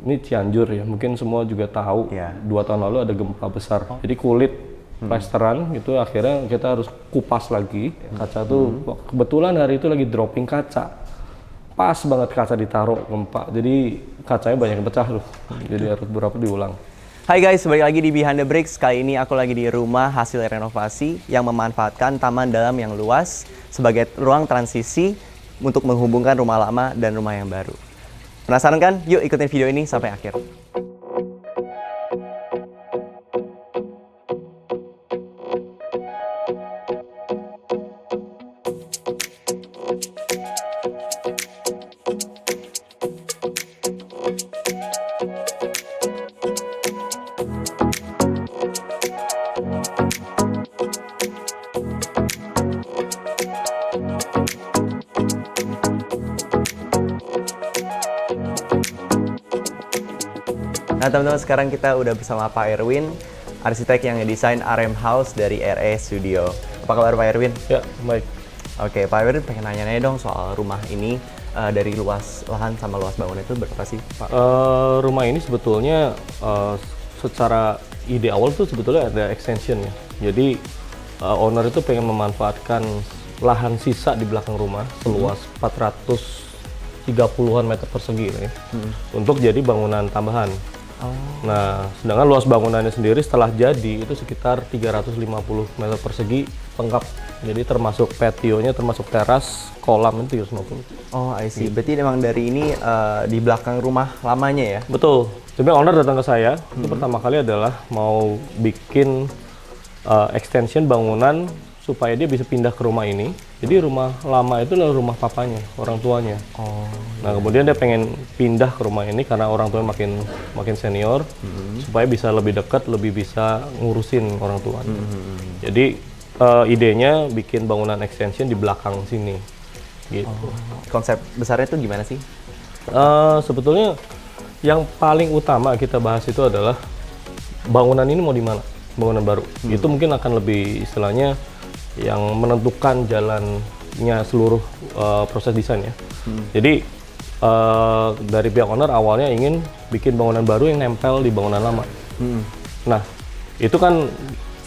ini Cianjur ya, mungkin semua juga tahu. 2 tahun lalu ada gempa besar. Jadi kulit plesteran gitu, akhirnya kita harus kupas lagi kaca tuh. Kebetulan hari itu lagi dropping kaca, pas banget kaca ditaruh gempa, jadi kacanya banyak yang pecah tuh. Jadi harus beberapa diulang. Hai guys, balik lagi di Behind the Bricks. Kali ini aku lagi di rumah hasil renovasi yang memanfaatkan taman dalam yang luas sebagai ruang transisi untuk menghubungkan rumah lama dan rumah yang baru. Penasaran kan? Yuk ikutin video ini sampai akhir. Nah teman-teman, sekarang kita udah bersama Pak Erwin, arsitek yang ngedesain RM House dari RE Studio. Apa kabar Pak Erwin? Ya, baik. Oke, Pak Erwin pengen nanya-nanya dong soal rumah ini, dari luas lahan sama luas bangunan itu berapa sih Pak? Rumah ini sebetulnya secara ide awal tuh sebetulnya ada extension ya. Jadi owner itu pengen memanfaatkan lahan sisa di belakang rumah seluas 430-an meter persegi ya, untuk jadi bangunan tambahan. Nah, sedangkan luas bangunannya sendiri setelah jadi itu sekitar 350 meter persegi lengkap. Jadi termasuk patio-nya, termasuk teras, kolam itu 350. Oh, I see. Berarti memang dari ini di belakang rumah lamanya ya? Betul. Sebenarnya owner datang ke saya, itu pertama kali adalah mau bikin extension bangunan supaya dia bisa pindah ke rumah ini. Jadi rumah lama itu adalah rumah papanya, orang tuanya. Nah, kemudian dia pengen pindah ke rumah ini karena orang tuanya makin senior, supaya bisa lebih dekat, lebih bisa ngurusin orang tuanya. Jadi idenya bikin bangunan extension di belakang sini. Gitu. Konsep besarnya itu gimana sih? Sebetulnya yang paling utama kita bahas itu adalah bangunan ini mau di mana, bangunan baru. Itu mungkin akan lebih istilahnya yang menentukan jalannya seluruh proses desain ya. Jadi dari pihak owner awalnya ingin bikin bangunan baru yang nempel di bangunan lama. Nah, itu kan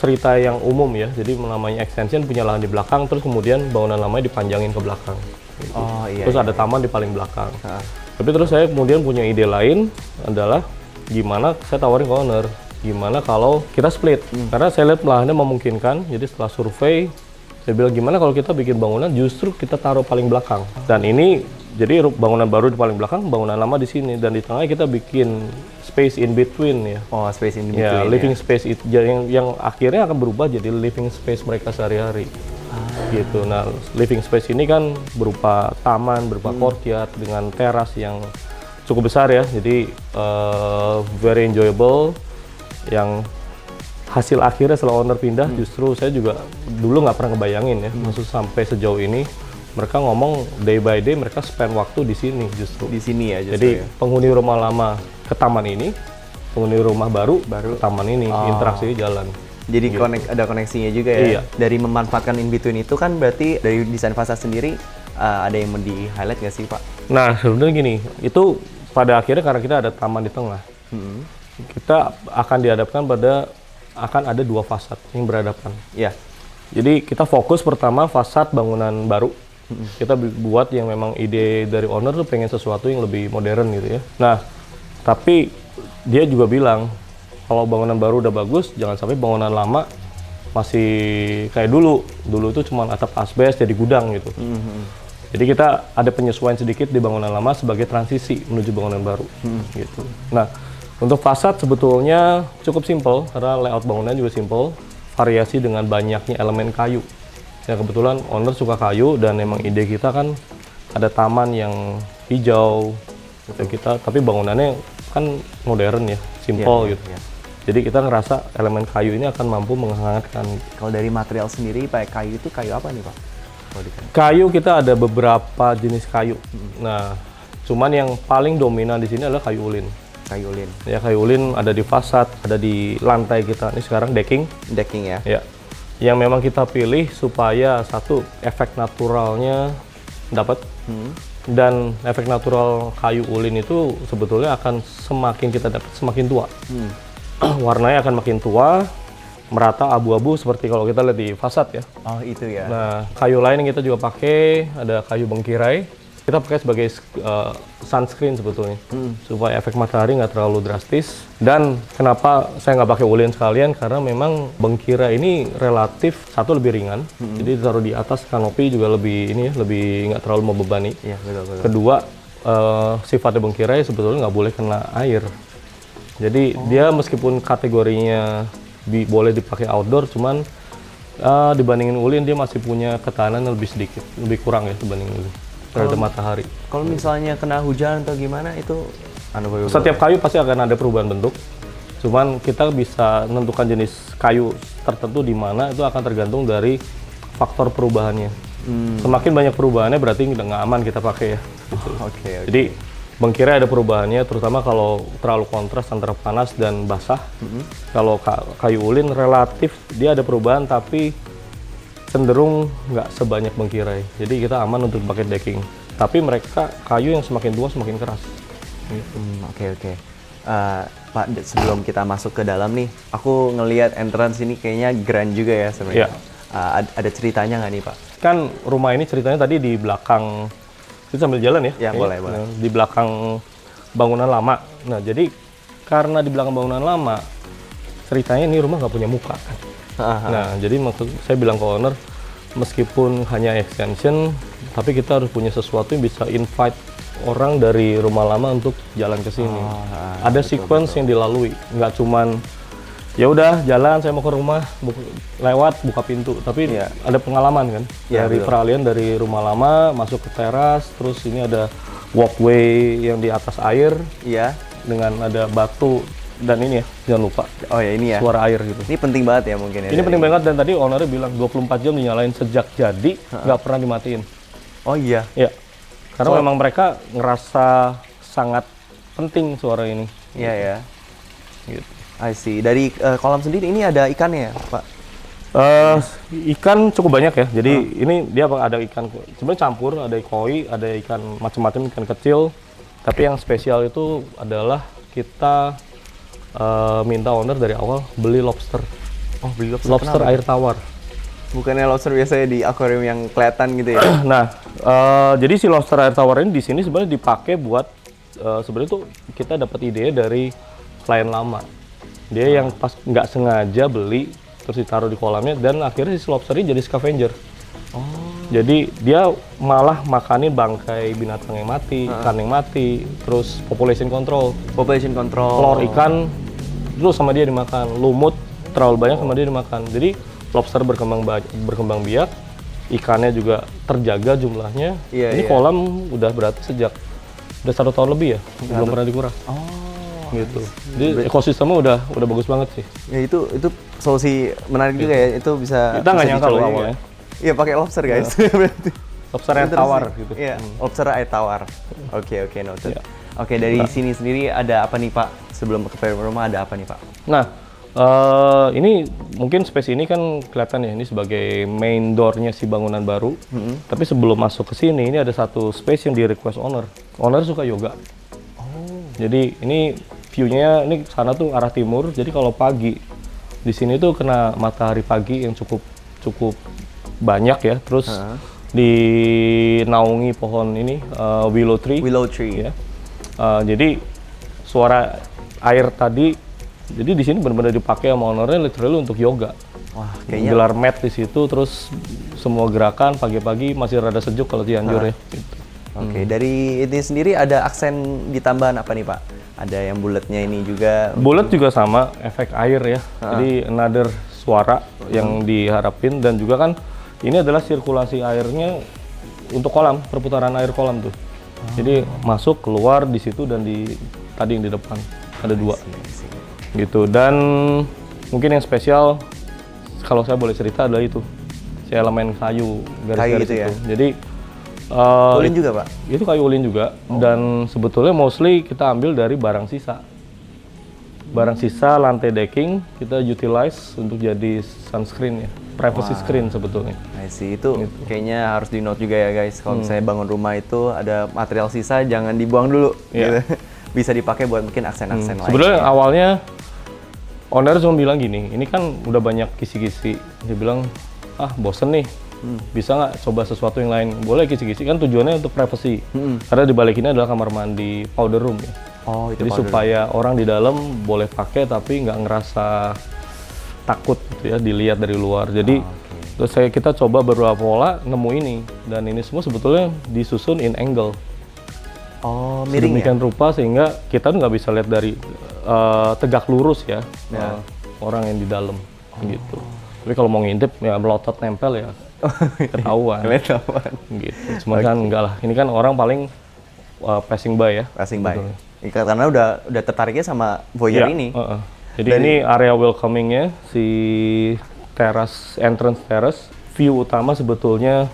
cerita yang umum ya. Jadi namanya extension punya lahan di belakang, terus kemudian bangunan lamanya dipanjangin ke belakang. Gitu. Terus ada taman di paling belakang. Tapi terus saya kemudian punya ide lain adalah gimana saya tawarin ke owner. Gimana kalau kita split? Karena saya lihat lahannya memungkinkan, jadi setelah survei, saya bilang gimana kalau kita bikin bangunan justru kita taruh paling belakang. Dan ini, jadi bangunan baru di paling belakang, bangunan lama di sini, dan di tengah kita bikin space in between ya. Oh, space in between ya. Living space itu, yang akhirnya akan berubah jadi living space mereka sehari-hari. Gitu. Nah, living space ini kan berupa taman, berupa courtyard, dengan teras yang cukup besar ya, jadi very enjoyable. Yang hasil akhirnya setelah owner pindah, justru saya juga dulu nggak pernah ngebayangin ya, maksud sampai sejauh ini mereka ngomong day by day mereka spend waktu di sini justru. Di sini ya justru. Jadi penghuni rumah lama ke taman ini, penghuni rumah baru ke taman ini, interaksi jalan. Jadi gitu. Ada koneksinya juga ya. Iya. Dari memanfaatkan in between itu kan berarti dari desain fasad sendiri ada yang mau di highlight nggak sih Pak? Nah sebenarnya gini, itu pada akhirnya karena kita ada taman di tengah. Kita akan dihadapkan pada akan ada 2 fasad yang berhadapan. Ya. Jadi kita fokus pertama fasad bangunan baru. Kita buat yang memang ide dari owner tuh pengen sesuatu yang lebih modern gitu ya. Nah, tapi dia juga bilang kalau bangunan baru udah bagus, jangan sampai bangunan lama masih kayak dulu. Dulu tuh cuma atap asbes jadi gudang gitu. Jadi kita ada penyesuaian sedikit di bangunan lama sebagai transisi menuju bangunan baru. Gitu. Nah, untuk fasad sebetulnya cukup simpel karena layout bangunan juga simpel, variasi dengan banyaknya elemen kayu. Ya kebetulan owner suka kayu dan memang ide kita kan ada taman yang hijau, tapi bangunannya kan modern ya, simpel gitu. Jadi kita ngerasa elemen kayu ini akan mampu menghangatkan. Kalau dari material sendiri, pakai kayu itu kayu apa nih Pak? Kayu kita ada beberapa jenis kayu. Nah, cuman yang paling dominan di sini adalah kayu ulin. Kayu ulin. Ya, kayu ulin ada di fasad, ada di lantai kita. Ini sekarang decking. Decking ya? Ya. Yang memang kita pilih supaya satu, efek naturalnya dapat. Dan efek natural kayu ulin itu sebetulnya akan semakin kita dapat semakin tua. Warnanya akan makin tua, merata abu-abu seperti kalau kita lihat di fasad ya. Oh itu ya. Nah, kayu lain yang kita juga pakai ada kayu bengkirai. Kita pakai sebagai sunscreen sebetulnya, supaya efek matahari nggak terlalu drastis. Dan kenapa saya nggak pakai ulin sekalian? Karena memang bengkirai ini relatif satu lebih ringan, jadi ditaruh di atas kanopi juga lebih ini ya, lebih nggak terlalu membebani. Iya betul. Kedua, sifatnya bengkirai sebetulnya nggak boleh kena air. Jadi dia meskipun kategorinya boleh dipakai outdoor, cuman dibandingin ulin dia masih punya ketahanan yang lebih sedikit, lebih kurang ya dibandingin ulin terhadap matahari. Kalau misalnya kena hujan atau gimana itu Setiap kayu pasti akan ada perubahan bentuk. Cuman kita bisa menentukan jenis kayu tertentu di mana itu akan tergantung dari faktor perubahannya. Semakin banyak perubahannya berarti nggak aman kita pakai ya. Gitu. Oke. Jadi bengkirai ada perubahannya, terutama kalau terlalu kontras antara panas dan basah. Kalau kayu ulin relatif dia ada perubahan tapi cenderung nggak sebanyak bengkirai. Jadi kita aman untuk pakai decking. Tapi mereka kayu yang semakin tua semakin keras. Oke. Pak, sebelum kita masuk ke dalam nih, aku ngelihat entrance ini kayaknya grand juga ya sebenarnya. Ada ceritanya nggak nih Pak? Kan rumah ini ceritanya tadi di belakang, kita sambil jalan ya? Ya, boleh. Di belakang bangunan lama. Nah, jadi karena di belakang bangunan lama, ceritanya ini rumah nggak punya muka. Nah, jadi maksud saya bilang ke owner, meskipun hanya extension, tapi kita harus punya sesuatu yang bisa invite orang dari rumah lama untuk jalan ke sini. Ada sequence yang dilalui, nggak cuman ya udah jalan saya mau ke rumah lewat buka pintu, tapi ada pengalaman kan dari peralihan dari rumah lama masuk ke teras, terus ini ada walkway yang di atas air, dengan ada batu dan ini ya jangan lupa ini ya suara air gitu. Ini penting banget ya mungkin ya. Ini penting banget dan tadi ownernya bilang 24 jam dinyalain sejak jadi, nggak pernah dimatiin. Oh iya. Ya, karena memang mereka ngerasa sangat penting suara ini. Iya ya. Gitu. I see. Dari kolam sendiri ini ada ikannya ya, Pak? Ikan cukup banyak ya. Jadi ini dia ada ikan sebenarnya campur, ada koi, ada ikan macam-macam, ikan kecil. Tapi yang spesial itu adalah kita minta owner dari awal beli lobster. Oh, beli lobster. Lobster air tawar. Bukannya lobster biasanya di akuarium yang kelihatan gitu ya? Nah, jadi si lobster air tawar ini di sini sebenarnya dipakai buat sebenarnya tuh kita dapat ide dari klien lama. Dia yang pas nggak sengaja beli terus ditaruh di kolamnya dan akhirnya si lobster ini jadi scavenger. Jadi dia malah makanin bangkai binatang yang mati, ikan yang mati, terus population control. Telur ikan terus sama dia dimakan, lumut terlalu banyak sama dia dimakan. Jadi lobster berkembang biak, ikannya juga terjaga jumlahnya. Ini kolam udah berarti sejak udah 1 tahun lebih ya, belum pernah dikuras. Gitu. Jadi ekosistemnya udah bagus banget sih. Ya itu solusi menarik juga ya. Itu bisa kita nggak nyangka loh awalnya. Iya pakai lobster guys. Berarti. Lobster air tawar gitu. Iya, lobster air tawar. Oke, noted. Oke, dari sini sendiri ada apa nih Pak? Sebelum ke rumah ada apa nih Pak? Nah, ini mungkin space ini kan kelihatan ya, ini sebagai main door-nya si bangunan baru. Tapi sebelum masuk ke sini, ini ada satu space yang di request owner. Owner suka yoga. Jadi ini view-nya, ini sana tuh arah timur. Jadi kalau pagi di sini tuh kena matahari pagi yang cukup banyak ya. Terus dinaungi pohon ini willow tree. Ya. Jadi suara air tadi, jadi di sini benar-benar dipakai sama ownernya literally untuk yoga. Wah, kayaknya gelar mat di situ, terus semua gerakan pagi-pagi masih rada sejuk kalau Cianjur ya. Gitu. Oke, dari ini sendiri ada aksen ditambahan apa nih Pak? Ada yang bulatnya ini juga? Bulat juga sama, efek air ya. Jadi another suara yang diharapin dan juga kan ini adalah sirkulasi airnya untuk kolam, perputaran air kolam tuh. Jadi masuk, keluar di situ dan tadi yang di depan ada 2. Gitu. Dan mungkin yang spesial kalau saya boleh cerita adalah itu. Si elemen kayu garis-garis itu. Ya? Jadi ulin juga Pak? Itu kayu ulin juga dan sebetulnya mostly kita ambil dari barang sisa. barang sisa lantai decking kita utilize untuk jadi sunscreen ya, privacy screen sebetulnya. I see. Itu kayaknya harus di note juga ya guys. Kalau misalnya bangun rumah itu ada material sisa jangan dibuang dulu. Iya. Gitu. Bisa dipakai buat mungkin aksen-aksen lain. Sebenarnya awalnya owner cuma bilang gini, ini kan udah banyak kisi-kisi. Dia bilang, bosen nih, bisa nggak coba sesuatu yang lain? Boleh kisi-kisi, kan tujuannya untuk privacy. Karena di balik ini adalah kamar mandi powder room ya. Oh, itu Jadi powder. supaya orang di dalam boleh pakai tapi nggak ngerasa takut gitu ya, dilihat dari luar. Jadi terus kita coba beberapa pola, nemu ini. Dan ini semua sebetulnya disusun in angle. Oh, miring ya? Sedemikian rupa sehingga kita tuh nggak bisa lihat dari tegak lurus ya, orang yang di dalam gitu. Tapi kalau mau ngintip ya melotot nempel ya ketahuan. Ketahuan. Gitu. Cuma kan enggak lah. Ini kan orang paling passing by ya. Passing by. Karena udah tertariknya sama voyeur Iya, ini. Jadi ini area welcomingnya si entrance terrace. View utama sebetulnya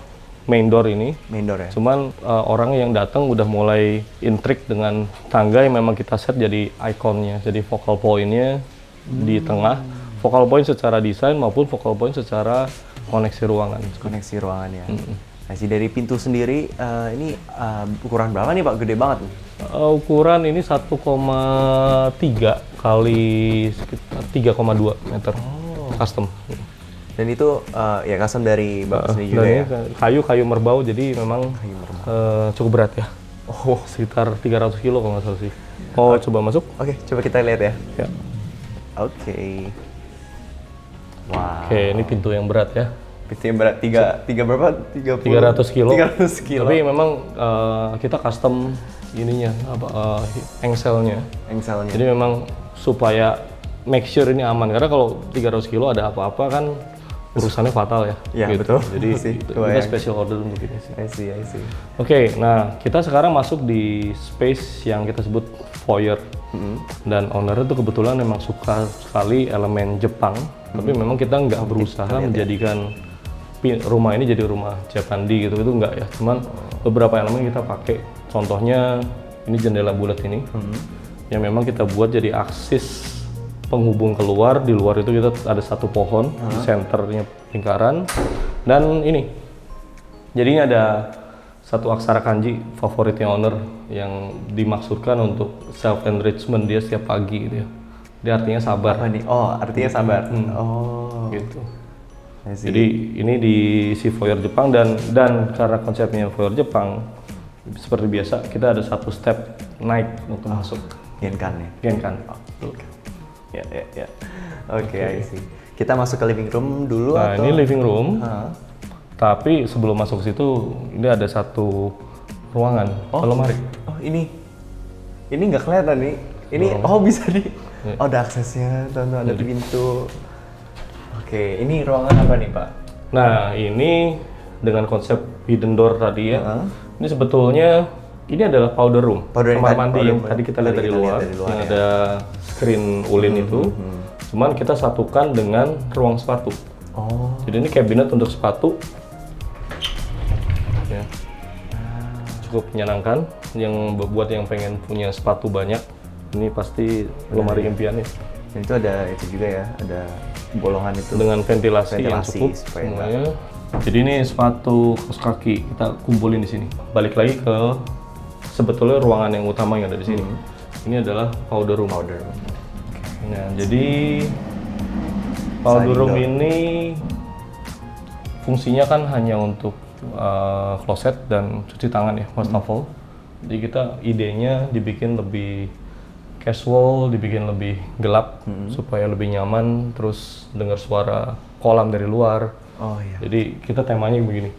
main door ini. Main door ya. Cuman orang yang datang udah mulai intrik dengan tangga yang memang kita set jadi ikonnya, jadi focal point-nya di tengah. Focal point secara desain maupun focal point secara koneksi ruangan. Koneksi ruangannya. Nah, dari pintu sendiri ini ukuran berapa nih Pak? Gede banget nih. Ukuran ini 1,3 kali sekitar 3,2 meter. Custom. Dan itu ya custom dari Bapak sendiri juga ya? Kayu merbau, jadi memang cukup berat ya. Oh, sekitar 300 kilo kalau nggak salah sih. Oh, coba masuk? Oke, coba kita lihat ya. Ya. Oke. Wow. Oke, ini pintu yang berat ya. Pintu yang berat, tiga berapa? 300 kilo. 300 kilo. Tapi memang kita custom ininya, engselnya. Engselnya. Jadi memang supaya make sure ini aman. Karena kalau 300 kilo ada apa-apa kan urusannya fatal ya. Iya, gitu. betul. Jadi Sih, kita special order untuk ini sih. I see. Oke, nah kita sekarang masuk di space yang kita sebut foyer. Dan owner itu kebetulan memang suka sekali elemen Jepang. Tapi memang kita nggak berusaha menjadikan rumah ini jadi rumah Japandi gitu, itu enggak ya. Cuman beberapa elemen kita pakai. Contohnya ini jendela bulat ini, yang memang kita buat jadi aksis penghubung keluar. Di luar itu kita ada satu pohon, di senternya lingkaran. Dan ini, jadi ini ada satu aksara kanji favoritnya owner yang dimaksudkan untuk self enrichment dia setiap pagi gitu ya. Dia artinya sabar. Apa nih? Oh, artinya sabar. Oh, gitu. Jadi ini di si foyer Jepang dan karena konsepnya foyer Jepang seperti biasa kita ada satu step naik untuk masuk. Genkan ya. Genkan. Ya. Oke, I see. Kita masuk ke living room dulu Nah, atau? ini living room. Tapi sebelum masuk situ ini ada satu ruangan, lemari. Oh, ini nggak kelihatan nih. Ini bisa di. Oh, ada aksesnya, teman-teman, ada pintu. Oke, ini ruangan apa nih, Pak? Nah, ini dengan konsep hidden door tadi ya. Ini sebetulnya ini adalah powder room, kamar mandi yang tadi kita lihat dari luar. Yang ada screen ulin itu. Cuman kita satukan dengan ruang sepatu. Oh. Jadi ini cabinet untuk sepatu. Ya. Cukup menyenangkan. Yang buat yang pengen punya sepatu banyak, ini pasti lemari impian nih. Dan itu ada itu juga ya, ada bolongan itu Dengan ventilasi yang cukup semuanya. Jadi ini sepatu kaos kaki kita kumpulin di sini. Balik lagi ke sebetulnya ruangan yang utama yang ada di sini. Ini adalah powder room. Nah, jadi powder room ini fungsinya kan hanya untuk kloset dan cuci tangan ya, wastafel. Jadi kita idenya dibikin lebih casual, dibikin lebih gelap supaya lebih nyaman, terus dengar suara kolam dari luar. Oh iya. Jadi kita temanya begini.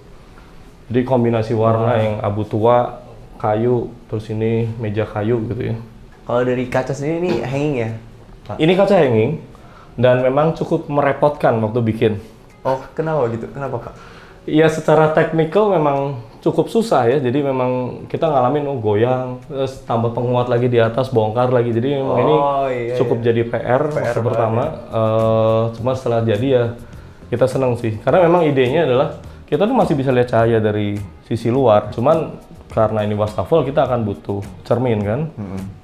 Jadi kombinasi warna yang abu tua, kayu, terus ini meja kayu gitu ya. Kalau dari kaca sendiri ini hanging ya, Pak? Ini kaca hanging dan memang cukup merepotkan waktu bikin. Oh, kenapa gitu? Kenapa, Pak? Ya secara teknikal memang cukup susah ya, jadi memang kita ngalamin goyang, terus tambah penguat lagi di atas, bongkar lagi, jadi memang ini cukup jadi PR waktu pertama. Cuma setelah jadi ya kita seneng sih, karena memang idenya adalah kita tuh masih bisa lihat cahaya dari sisi luar, cuman karena ini wastafel kita akan butuh cermin kan.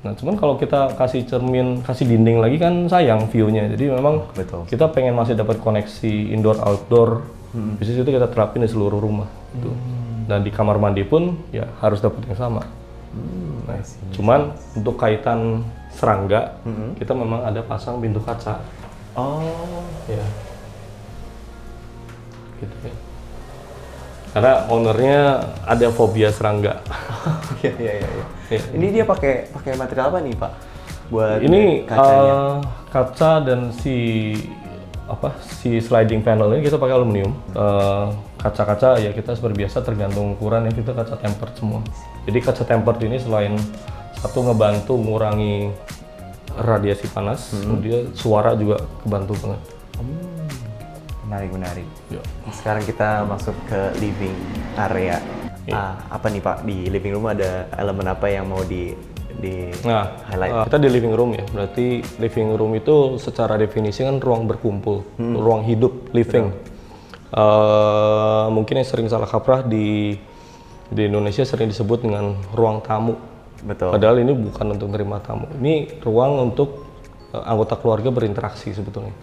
Nah cuman kalau kita kasih cermin, kasih dinding lagi kan sayang view-nya. Jadi memang Betul. kita pengen masih dapat koneksi indoor outdoor. Bisnis itu kita terapin di seluruh rumah. Gitu. Dan di kamar mandi pun ya harus dapat yang sama. Nah, cuman untuk kaitan serangga, kita memang ada pasang pintu kaca. Oh, Ya. Gitu ya. Karena ownernya ada fobia serangga. iya. Ya. Ini dia pakai material apa nih, Pak? Buat Ini kacanya. kaca dan si sliding panel ini kita pakai aluminium. Kaca-kaca ya kita seperti biasa tergantung ukuran ya, kita kaca tempered semua. Jadi kaca tempered ini selain satu ngebantu mengurangi radiasi panas, kemudian suara juga kebantu banget. Menarik. Ya. Sekarang kita masuk ke living area. Apa nih, Pak? Di living room ada elemen apa yang mau di Nah, highlight? kita di living room ya. Berarti living room itu secara definisi kan ruang berkumpul, ruang hidup, living. Mungkin yang sering salah kaprah di Indonesia sering disebut dengan ruang tamu. Betul. Padahal ini bukan untuk menerima tamu. Ini ruang untuk anggota keluarga berinteraksi sebetulnya.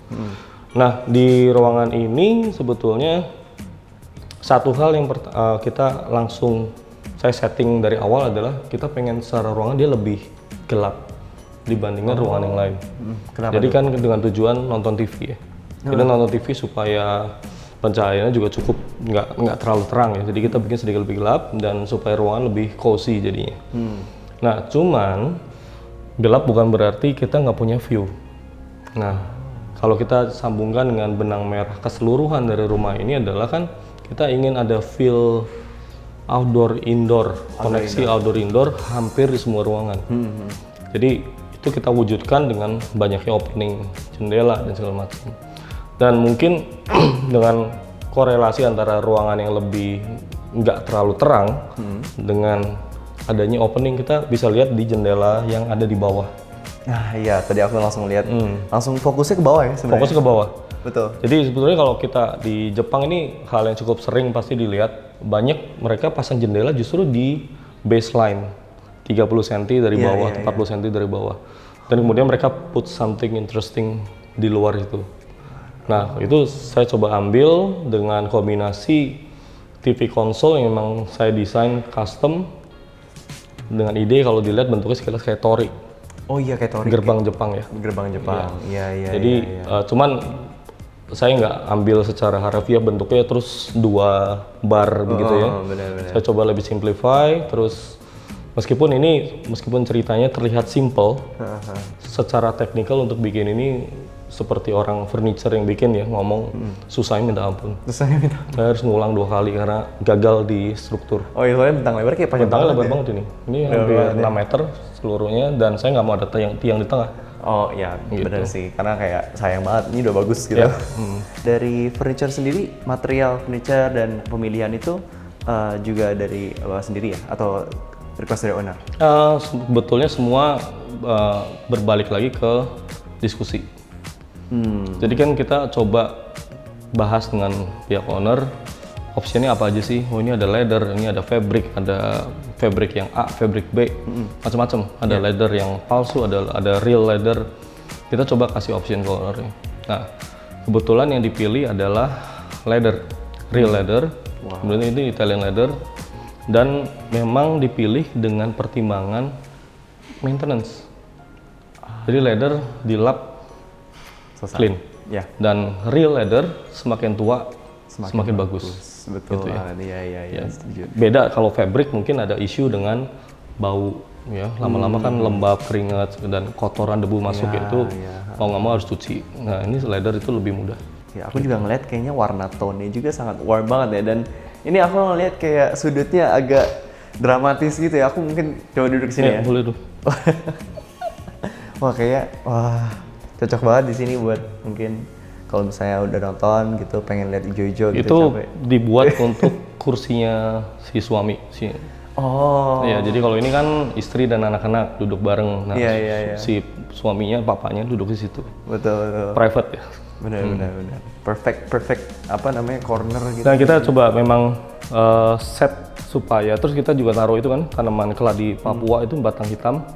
Nah, di ruangan ini sebetulnya satu hal yang kita langsung saya setting dari awal adalah kita pengen secara ruangan dia lebih gelap dibandingkan ruangan yang lain. Kenapa Jadi kan dengan tujuan nonton TV ya. Kita nonton TV supaya pencahayaannya juga cukup, nggak terlalu terang ya. Jadi kita bikin sedikit lebih gelap dan supaya ruangan lebih cozy jadinya. Nah, cuman gelap bukan berarti kita nggak punya view. Nah, kalau kita sambungkan dengan benang merah keseluruhan dari rumah ini adalah kan kita ingin ada feel outdoor indoor, koneksi outdoor indoor hampir di semua ruangan. Jadi itu kita wujudkan dengan banyaknya opening jendela dan segala macam. Dan mungkin dengan korelasi antara ruangan yang lebih nggak terlalu terang dengan adanya opening, kita bisa lihat di jendela yang ada di bawah. Nah, iya, tadi aku langsung lihat. Langsung fokusnya ke bawah ya sebenarnya. Fokusnya ke bawah. Betul. Jadi sebetulnya kalau kita di Jepang ini hal yang cukup sering pasti dilihat, banyak mereka pasang jendela justru di baseline 30 cm dari bawah, 40 cm dari bawah. Dan kemudian mereka put something interesting di luar itu. Nah, itu saya coba ambil dengan kombinasi TV konsol yang memang saya desain custom dengan ide kalau dilihat bentuknya sekilas kayak tori. Oh iya, kayak tori. Gerbang Jepang ya. Gerbang Jepang. Iya. Jadi cuman saya nggak ambil secara harfiah bentuknya terus 2 bar begitu ya. Benar. Saya coba lebih simplify, terus meskipun ceritanya terlihat simple, secara teknikal untuk bikin ini seperti orang furniture yang bikin ya, ngomong susahnya minta ampun. Terus saya minta. Saya harus ngulang 2 kali karena gagal di struktur. Oh iya, soalnya bentang lebar kayak panjang Bentangnya banget lebar ya. banget ini. Ini hampir 6 meter seluruhnya dan saya nggak mau ada tiang di tengah. Oh iya, Gitu. benar sih. Karena kayak sayang banget, ini udah bagus gitu. Ya. Dari furniture sendiri, material furniture dan pemilihan itu juga dari Bapak sendiri ya? Atau request dari owner? Sebetulnya semua berbalik lagi ke diskusi. Jadi kan kita coba bahas dengan pihak owner, opsinya apa aja sih? Oh ini ada leather, ini ada fabric yang A, fabric B, macam-macam. Ada leather yang palsu, ada real leather. Kita coba kasih option ke ownernya. Nah, kebetulan yang dipilih adalah leather, real leather. Kemudian ini Italian leather dan memang dipilih dengan pertimbangan maintenance. Jadi leather dilap clean. Ya. Dan real leather semakin tua semakin bagus. Betul Gitu ya. banget. Iya, setuju. Beda kalau fabric mungkin ada isu dengan bau ya. Lama-lama kan lembab, keringat dan kotoran debu masuk itu mau nggak mau harus cuci. Nah, ini leather itu lebih mudah. Ya, aku juga ngeliat kayaknya warna tone-nya juga sangat warm banget ya. Dan ini aku ngeliat kayak sudutnya agak dramatis gitu ya. Aku mungkin coba duduk sini ya. Boleh tuh. Wah, cocok banget di sini buat mungkin kalau misalnya udah nonton gitu pengen lihat hijau-hijau gitu. Itu capek. dibuat untuk kursinya si suami. Oh. Iya, jadi kalau ini kan istri dan anak-anak duduk bareng. Nah, Iya. si suaminya, papanya duduk di situ. Betul. Private ya. Benar. Perfect apa namanya corner gitu. Nah, kita coba memang set supaya, terus kita juga taruh itu kan tanaman keladi Papua itu batang hitam.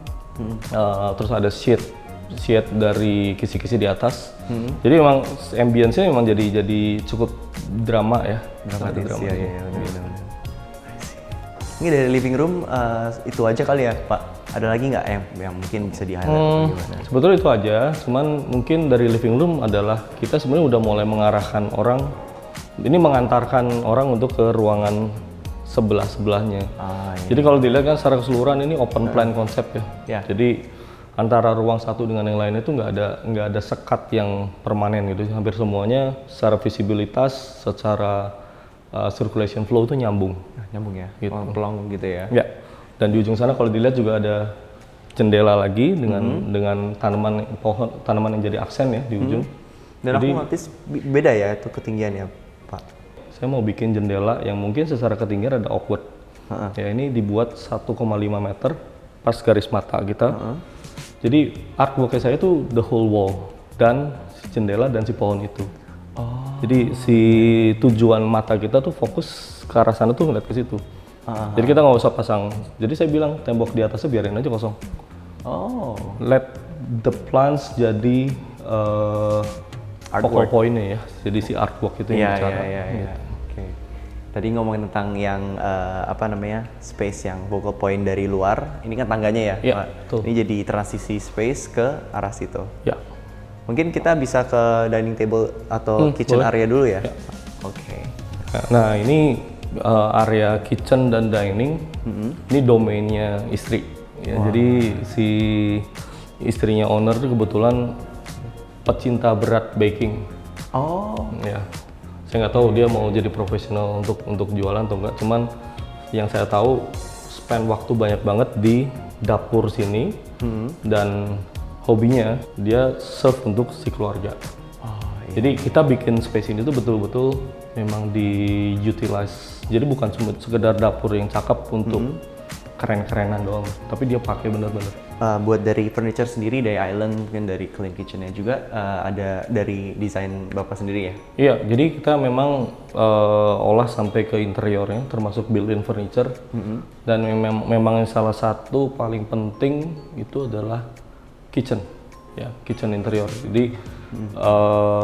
Terus ada shade dari kisi-kisi di atas. Jadi memang ambience-nya memang jadi cukup drama ya. Dramatis ya, benar. Ini dari living room itu aja kali ya Pak? Ada lagi nggak yang mungkin bisa di-highlight? Sebetulnya itu aja, cuman mungkin dari living room adalah kita sebenarnya udah mulai mengarahkan orang, ini mengantarkan orang untuk ke ruangan sebelahnya. Iya. Jadi kalau dilihat kan secara keseluruhan ini open plan konsep ya. Jadi antara ruang satu dengan yang lainnya itu nggak ada sekat yang permanen gitu. Hampir semuanya secara visibilitas, secara circulation flow itu nyambung. Nyambung ya, gitu. pelong gitu ya. Ya. Dan di ujung sana kalau dilihat juga ada jendela lagi dengan tanaman yang jadi aksen ya di ujung. Dan jadi, aku notice beda ya itu ketinggiannya Pak. Saya mau bikin jendela yang mungkin secara ketinggian ada awkward. Ya ini dibuat 1,5 meter pas garis mata kita. Jadi artwork saya itu the whole wall dan si jendela dan si pohon itu. Jadi si tujuan mata kita tuh fokus ke arah sana tuh ngeliat ke situ. Jadi kita nggak usah pasang. Jadi saya bilang tembok di atasnya biarin aja kosong. Let the plants jadi focal point-nya ya. Jadi si artwork itu yang bicara. Iya. Oke. Tadi ngomongin tentang yang space yang focal point dari luar. Ini kan tangganya ya. Iya, Pak? Ini jadi transisi space ke arah situ. Ya. Mungkin kita bisa ke dining table atau kitchen boleh. area dulu ya. Oke. Nah ini area kitchen dan dining. Ini domainnya istri. Ya, jadi si istrinya owner itu kebetulan pecinta berat baking. Ya. Saya nggak tahu dia mau jadi profesional untuk jualan atau enggak. Cuman yang saya tahu spend waktu banyak banget di dapur sini dan hobinya dia serve untuk si keluarga. Jadi kita bikin space ini tuh betul-betul memang di-utilize. Jadi bukan cuma sekedar dapur yang cakep untuk keren-kerenan doang, tapi dia pakai bener-bener. Buat dari furniture sendiri, dari Island, mungkin dari Clean Kitchen-nya juga ada dari desain Bapak sendiri ya? Iya, jadi kita memang olah sampai ke interiornya, termasuk built-in furniture. Dan memang salah satu paling penting itu adalah kitchen, ya kitchen interior. Jadi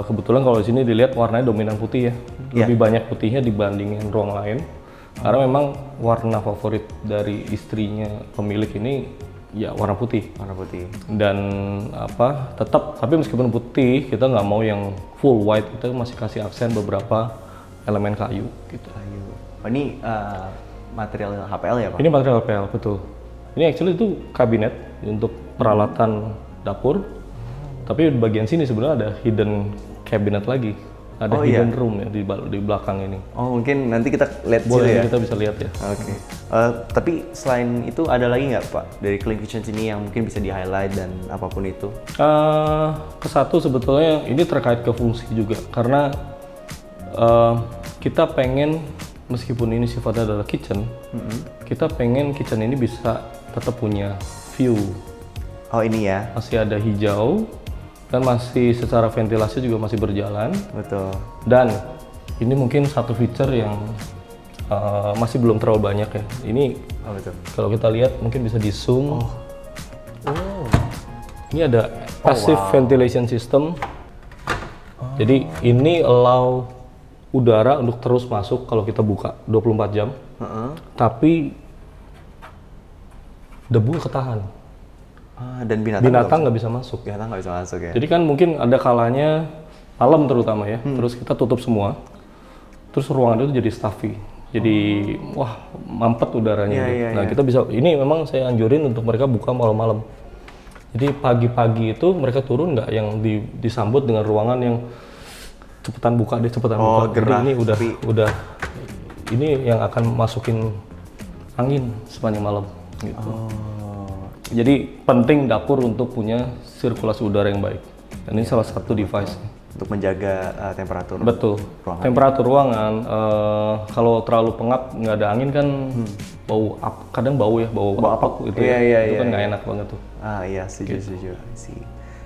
kebetulan kalau di sini dilihat warnanya dominan putih ya, lebih banyak putihnya dibandingin ruang lain. Karena memang warna favorit dari istrinya pemilik ini ya warna putih. Warna putih. Dan tapi meskipun putih kita nggak mau yang full white, kita masih kasih aksen beberapa elemen kayu gitu. Kayu. Ini material HPL ya Pak? Ini material HPL, betul. Ini actually itu kabinet untuk peralatan dapur. Tapi di bagian sini sebenarnya ada hidden cabinet lagi. Ada hidden room ya di belakang ini. Mungkin nanti kita lihat Boleh, ya? kita bisa lihat ya. Oke. Tapi selain itu ada lagi nggak Pak dari Clean Kitchen sini yang mungkin bisa di-highlight dan apapun itu? Kesatu sebetulnya ini terkait ke fungsi juga. Karena kita pengen, meskipun ini sifatnya adalah kitchen, kita pengen kitchen ini bisa tetap punya view. Ini ya? Masih ada hijau, dan masih secara ventilasi juga masih berjalan. Betul. Dan ini mungkin satu feature yang masih belum terlalu banyak ya. Ini betul. kalau kita lihat mungkin bisa di zoom. Ini ada passive ventilation system. Jadi ini allow udara untuk terus masuk kalau kita buka 24 jam. Tapi debu ketahan. Dan binatang nggak bisa masuk. Binatang nggak bisa masuk ya. Jadi kan mungkin ada kalanya malam terutama ya, terus kita tutup semua, terus ruangan itu jadi stuffy, jadi mampet udaranya. Nah kita bisa, ini memang saya anjurin untuk mereka buka malam-malam. Jadi pagi-pagi itu mereka turun nggak yang disambut dengan ruangan yang cepetan buka deh, cepetan buka. Gerah. Jadi ini udah ini yang akan masukin angin sepanjang malam gitu. Jadi penting dapur untuk punya sirkulasi udara yang baik. Dan ini salah satu device. Untuk menjaga temperatur. Betul. Ruangan. Temperatur ruangan. Kalau terlalu pengap, nggak ada angin kan bau. Kadang bau ya, bau apek gitu. Itu kan nggak enak banget tuh. Iya, setuju.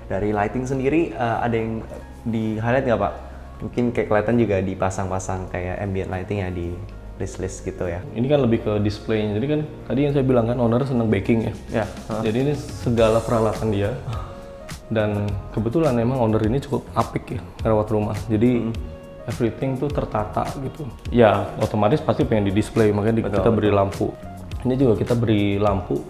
Dari lighting sendiri ada yang di highlight nggak Pak? Mungkin kayak kelihatan juga dipasang-pasang kayak ambient lighting ya di list gitu ya. Ini kan lebih ke display. Jadi kan tadi yang saya bilang kan owner senang baking ya. Ya. Jadi ini segala peralatan dia. Dan kebetulan emang owner ini cukup apik ya merawat rumah. Jadi everything tuh tertata gitu. Ya otomatis pasti pengen di display, makanya kita beri lampu. Ini juga kita beri lampu.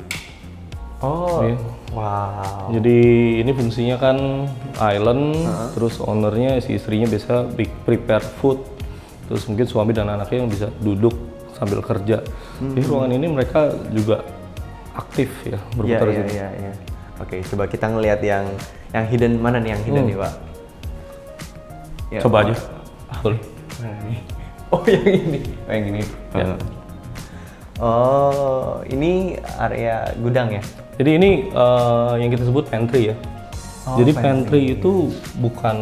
Oh. Ya. Wow. Jadi ini fungsinya kan island, terus ownernya si istrinya biasa prepare food, terus mungkin suami dan anaknya yang bisa duduk sambil kerja. Di ruangan ini mereka juga aktif ya berputar di sini. Iya. Oke, coba kita ngelihat yang hidden, mana nih yang hidden nih Pak? Ya, Coba aja. Boleh. Oh yang ini. Oh yang ini. Ya. Oh ini area gudang ya? Jadi ini yang kita sebut pantry ya. Oh, Jadi pantry itu bukan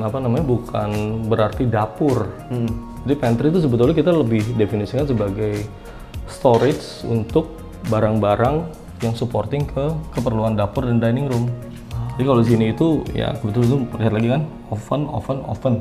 apa namanya, bukan berarti dapur. Jadi pantry itu sebetulnya kita lebih definisikan sebagai storage untuk barang-barang yang supporting ke keperluan dapur dan dining room. Jadi kalau di sini itu ya kebetulan itu lihat lagi kan oven.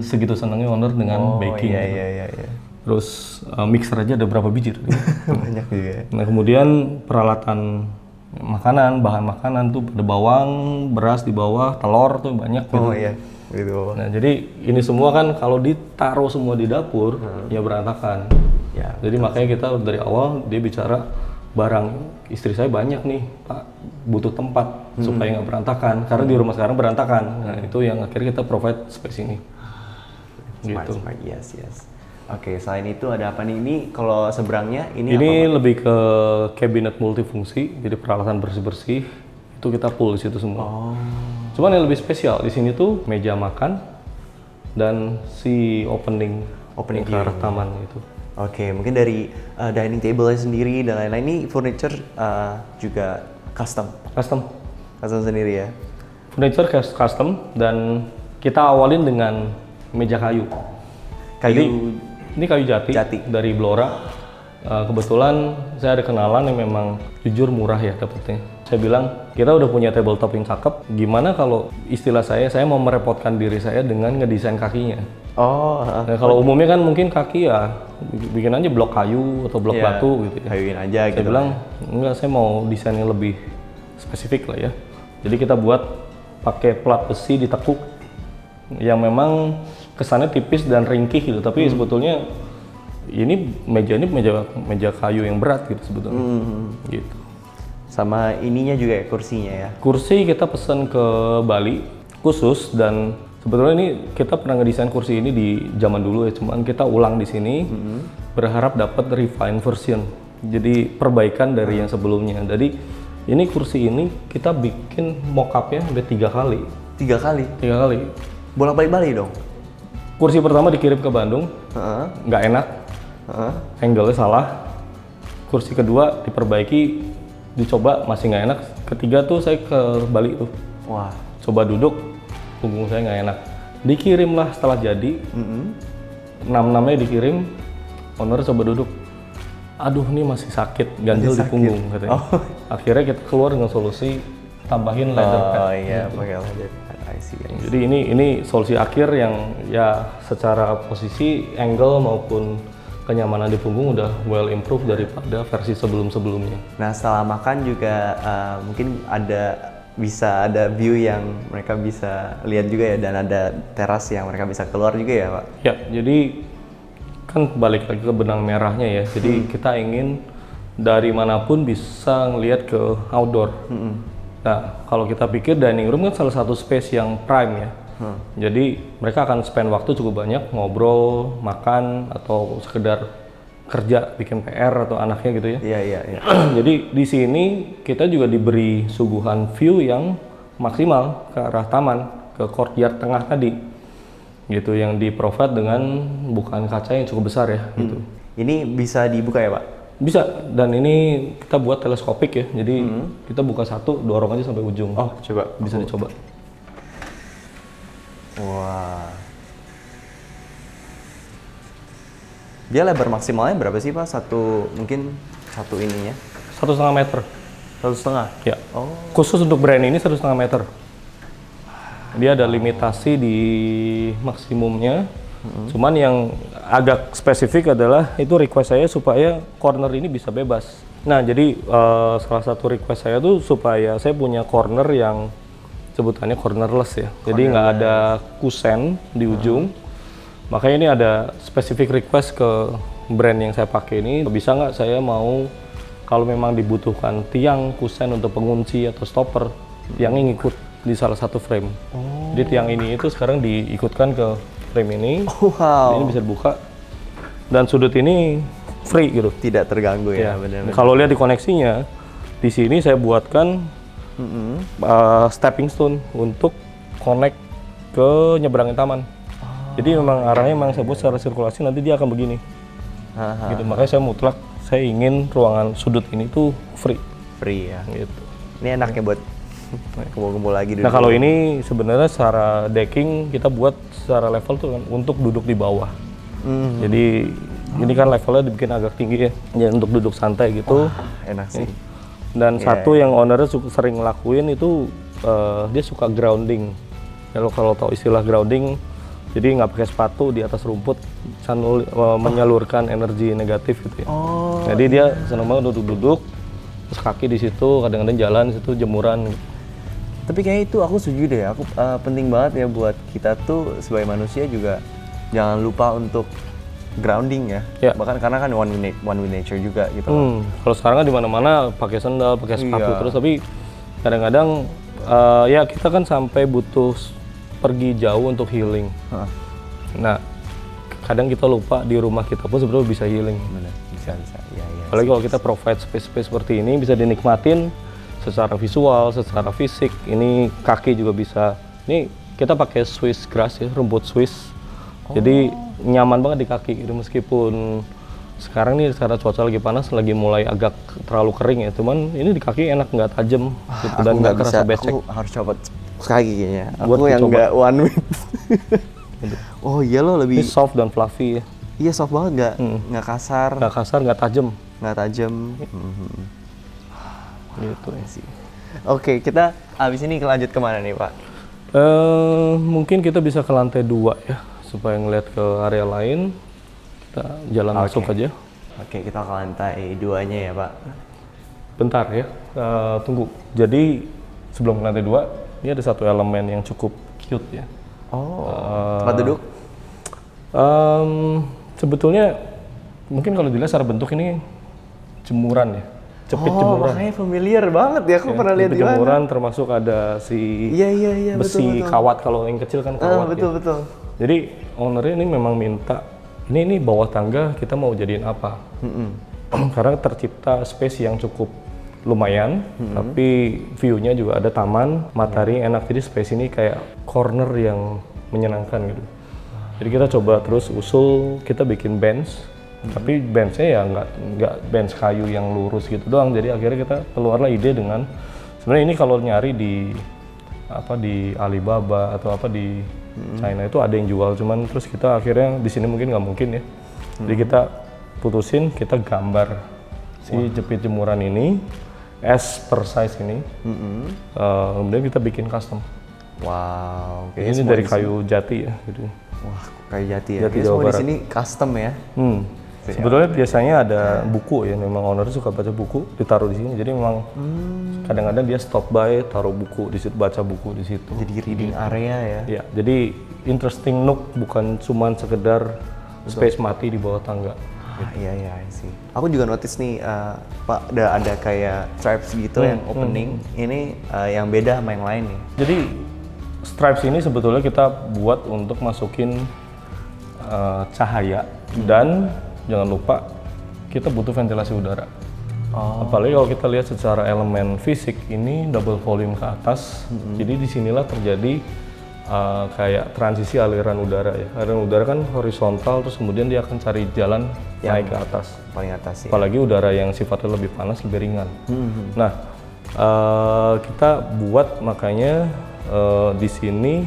Segitu senangnya owner dengan baking. Iya. Terus mixer aja ada berapa biji tuh? Banyak juga ya. Nah kemudian peralatan makanan, bahan makanan tuh ada bawang, beras di bawah, telur tuh banyak gitu. Oh iya, gitu. Nah jadi ini semua kan kalau ditaruh semua di dapur ya berantakan. Ya. Jadi makanya kita dari awal dia bicara barang istri saya banyak nih Pak, butuh tempat supaya nggak berantakan. Karena di rumah sekarang berantakan. Nah itu yang akhirnya kita provide space ini. Gitu. Smart, yes. Oke, selain itu ada apa nih? Ini kalau seberangnya ini Ini lebih ke cabinet multifungsi, jadi peralatan bersih-bersih itu kita pull di situ semua. Cuman yang lebih spesial di sini tuh meja makan dan si opening ke arah taman itu. Oke, mungkin dari dining table-nya sendiri dan lain-lain, ini furniture juga custom sendiri ya? Furniture custom dan kita awalin dengan meja kayu. Jadi, ini kayu jati dari Blora. Kebetulan saya ada kenalan yang memang jujur murah ya dapetnya. Saya bilang, kita udah punya tabletop yang cakep, gimana kalau istilah saya mau merepotkan diri saya dengan ngedesain kakinya. Nah, kalau umumnya kan mungkin kaki ya bikin aja blok kayu atau blok batu gitu ya. Kayuin aja Saya gitu. bilang, enggak, saya mau desain yang lebih spesifik lah ya. Jadi kita buat pakai plat besi ditekuk yang memang kesannya tipis dan ringkih gitu, tapi sebetulnya ini meja kayu yang berat gitu sebetulnya. Gitu. Sama ininya juga ya, kursinya ya? Kursi kita pesan ke Bali khusus, dan sebetulnya ini kita pernah ngedesain kursi ini di zaman dulu ya, cuman kita ulang di sini berharap dapat refined version. Jadi perbaikan dari yang sebelumnya. Jadi ini kursi ini kita bikin mock-up-nya sampai 3 kali. 3 kali? 3 kali. Bolak-balik Bali dong? Kursi pertama dikirim ke Bandung, nggak enak, angle-nya salah. Kursi kedua diperbaiki, dicoba masih nggak enak. Ketiga tuh saya ke Bali tuh, Wah. coba duduk, punggung saya nggak enak. Dikirimlah setelah jadi, 6-6-nya dikirim, owner coba duduk. Aduh, ini masih sakit, ganjel di punggung katanya. Akhirnya kita keluar dengan solusi tambahin leather pad. Oh iya, pakai leather pad. I see. Jadi ini solusi akhir yang ya secara posisi, angle maupun kenyamanan di punggung udah well improved daripada versi sebelum-sebelumnya. Nah setelah makan juga mungkin bisa ada view yang mereka bisa lihat juga ya, dan ada teras yang mereka bisa keluar juga ya Pak? Ya, jadi kan balik lagi ke benang merahnya ya. Jadi kita ingin dari manapun bisa ngelihat ke outdoor. Nah, kalau kita pikir dining room kan salah satu space yang prime ya. Jadi mereka akan spend waktu cukup banyak ngobrol, makan, atau sekedar kerja, bikin PR atau anaknya gitu ya. Iya. Jadi di sini kita juga diberi suguhan view yang maksimal ke arah taman, ke courtyard tengah tadi. Gitu, yang di-provide dengan bukaan kaca yang cukup besar ya gitu. Ini bisa dibuka ya Pak? Bisa, dan ini kita buat teleskopik ya. Jadi kita buka satu, dorong aja sampai ujung. Oh, coba. Bisa dicoba. Wah. Dia lebar maksimalnya berapa sih Pak? Mungkin satu ininya? 1,5 meter. 1,5? Ya. Oh. Khusus untuk brand ini 1,5 meter. Dia ada limitasi di maksimumnya Cuman yang agak spesifik adalah itu request saya supaya corner ini bisa bebas. Nah, jadi salah satu request saya tuh supaya saya punya corner yang sebutannya cornerless ya. Jadi nggak ada kusen di ujung. Makanya ini ada spesifik request ke brand yang saya pakai ini. Bisa nggak saya mau kalau memang dibutuhkan tiang kusen untuk pengunci atau stopper yang ngikut di salah satu frame. Jadi tiang ini itu sekarang diikutkan ke frame ini. Wow. Ini bisa dibuka. Dan sudut ini free gitu. Tidak terganggu ya, benar. Kalau lihat di koneksinya, di sini saya buatkan stepping stone untuk connect ke nyeberangin taman. Jadi memang arahnya memang saya buat secara sirkulasi, nanti dia akan begini. Gitu. Makanya saya mutlak, saya ingin ruangan sudut ini tuh free. Free ya. Gitu. Ini enaknya buat kumpul-kumpul lagi dulu. Nah kalau ini sebenarnya secara decking kita buat secara level tuh kan untuk duduk di bawah. Jadi ini kan levelnya dibikin agak tinggi ya, ya untuk duduk santai gitu. Enak sih. Dan satu yang ownernya sering ngelakuin itu dia suka grounding. Kalau tahu istilah grounding, jadi nggak pakai sepatu di atas rumput sambil menyalurkan energi negatif gitu ya. Jadi dia senang banget duduk-duduk, terus kaki di situ, kadang-kadang jalan di situ jemuran. Gitu. Tapi kayaknya itu aku setuju deh. Aku penting banget ya buat kita tuh sebagai manusia juga jangan lupa untuk grounding ya. Bahkan karena kan one with nature juga gitu. Kalau sekarang kan di mana-mana pakai sandal, pakai sepatu terus, tapi kadang-kadang ya kita kan sampai butuh pergi jauh untuk healing. Nah, kadang kita lupa di rumah kita pun sebenarnya bisa healing. Bisa. Ya. Apalagi kalau kita provide space-space seperti ini bisa dinikmatin secara visual, secara fisik. Ini kaki juga bisa. Ini kita pakai Swiss grass ya, rumput Swiss. Jadi nyaman banget di kaki gitu, meskipun sekarang nih secara cuaca lagi panas, lagi mulai agak terlalu kering ya, cuman ini di kaki enak, nggak tajam gitu, dan nggak kerasa becek. Aku harus coba sekali kayaknya. Buat Aku yang dicoba. nggak one with. Oh iya loh, lebih. Ini soft dan fluffy ya. Iya soft banget, nggak kasar. Nggak kasar, nggak tajam. Nggak tajam. Gitu ya. Oke, kita abis ini lanjut kemana nih Pak? Mungkin kita bisa ke lantai 2 ya, supaya ngeliat ke area lain. Kita jalan masuk aja. Oke, kita ke lantai 2-nya ya Pak. Bentar ya, tunggu. Jadi sebelum ke lantai 2, ini ada satu elemen yang cukup cute ya. Tempat duduk? Sebetulnya mungkin kalau dilihat secara bentuk ini jemuran ya, cepit jemuran. Makanya familiar banget ya, aku pernah lihat di mana. Jemuran termasuk ada si Iya, besi betul. kawat, kalau yang kecil kan kawat. Betul. Jadi ownernya ini memang minta, ini bawah tangga kita mau jadiin apa? Karena tercipta space yang cukup lumayan, tapi view-nya juga ada taman, matahari enak, jadi space ini kayak corner yang menyenangkan gitu. Jadi kita coba terus usul, kita bikin bench, tapi bench-nya ya nggak bench kayu yang lurus gitu doang. Jadi akhirnya kita keluarlah ide dengan, sebenarnya ini kalau nyari di Alibaba atau di China itu ada yang jual, cuman terus kita akhirnya di sini mungkin nggak mungkin ya. Jadi kita putusin, kita gambar si jepit jemuran ini as per size ini, kemudian kita bikin custom. Wow. Ini dari kayu jati ya gitu. Wah, kayu jati ya. Jati Kayaknya Jawa semua di Barat. sini custom ya. Sebetulnya biasanya ada buku ya, memang owner suka baca buku, ditaruh di sini. Jadi memang kadang-kadang dia stop by, taruh buku di situ, baca buku di situ. Jadi reading area ya. Ya, jadi interesting nook, bukan cuman sekedar space mati di bawah tangga. Iya sih. Aku juga notice nih Pak, ada kayak stripes gitu yang opening. Ini yang beda sama yang lain nih. Jadi stripes ini sebetulnya kita buat untuk masukin cahaya, dan jangan lupa kita butuh ventilasi udara. Apalagi kalau kita lihat secara elemen fisik, ini double volume ke atas, jadi disinilah terjadi kayak transisi aliran udara ya. Aliran udara kan horizontal, terus kemudian dia akan cari jalan naik ke atas. Paling atas ya. Apalagi udara yang sifatnya lebih panas, lebih ringan. Nah, kita buat makanya di sini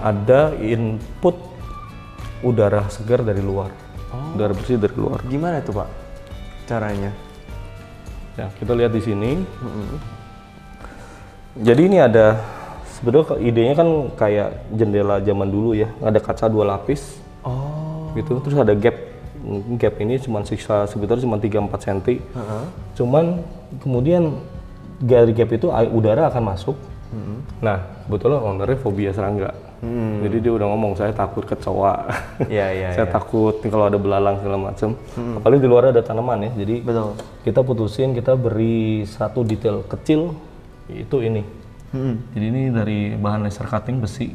ada input udara segar dari luar, udara bersih dari luar. Gimana tuh Pak caranya? Ya, kita lihat di sini. Jadi ini ada, sebetulnya idenya kan kayak jendela zaman dulu ya, ada kaca 2 lapis. gitu. Terus ada gap ini cuma sisa sebetulnya cuma 3-4 cm. Cuman kemudian dari gap itu udara akan masuk. Nah, kebetulan ownernya fobia serangga. Jadi dia udah ngomong, saya takut kecoa. Saya takut kalau ada belalang segala macam. Apalagi di luar ada tanaman ya. Jadi kita putusin, kita beri satu detail kecil itu ini. Jadi ini dari bahan laser cutting besi.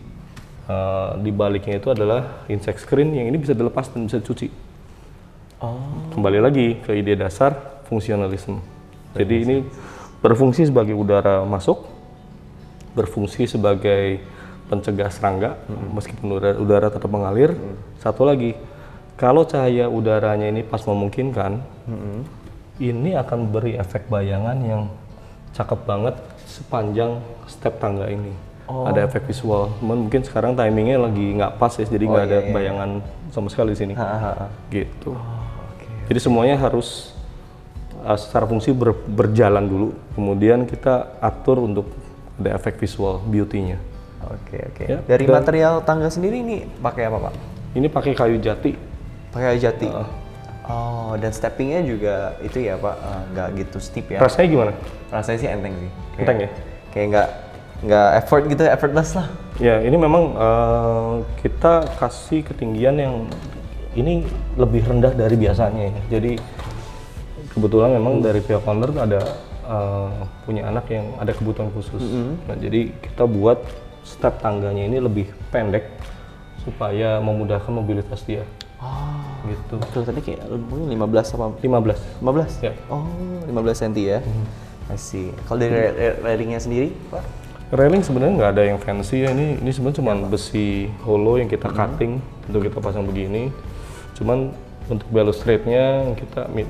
Di baliknya itu adalah insect screen yang ini bisa dilepas dan bisa dicuci. Kembali lagi ke ide dasar fungsionalisme. Jadi ini berfungsi sebagai udara masuk, berfungsi sebagai pencegah serangga, meskipun udara tetap mengalir. Satu lagi, kalau cahaya udaranya ini pas memungkinkan, ini akan beri efek bayangan yang cakep banget sepanjang step tangga ini. Ada efek visual, mungkin sekarang timingnya lagi nggak pas ya, jadi nggak ada bayangan sama sekali di sini. Gitu. Jadi semuanya harus secara fungsi berjalan dulu, kemudian kita atur untuk ada efek visual, beauty-nya. Oke. Ya, dari material tangga sendiri ini pakai apa, Pak? Ini pakai kayu jati. Pakai kayu jati. Dan steppingnya juga itu ya, Pak, nggak gitu steep ya? Rasanya gimana? Rasanya sih enteng sih. Enteng ya? Kayak nggak effort gitu, effortless lah. Ya, ini memang kita kasih ketinggian yang ini lebih rendah dari biasanya ya. Jadi kebetulan memang dari pihak owner ada punya anak yang ada kebutuhan khusus. Nah, jadi kita buat step tangganya ini lebih pendek supaya memudahkan mobilitas dia. Gitu. Betul, tadi kayak mungkin 15 apa? 15. 15? Ya. 15 cm ya. I see. Kalau dari railingnya sendiri, Pak? Railing sebenarnya nggak ada yang fancy ya. Ini sebenarnya cuma besi hollow yang kita cutting untuk kita pasang begini. Cuman untuk balustrade-nya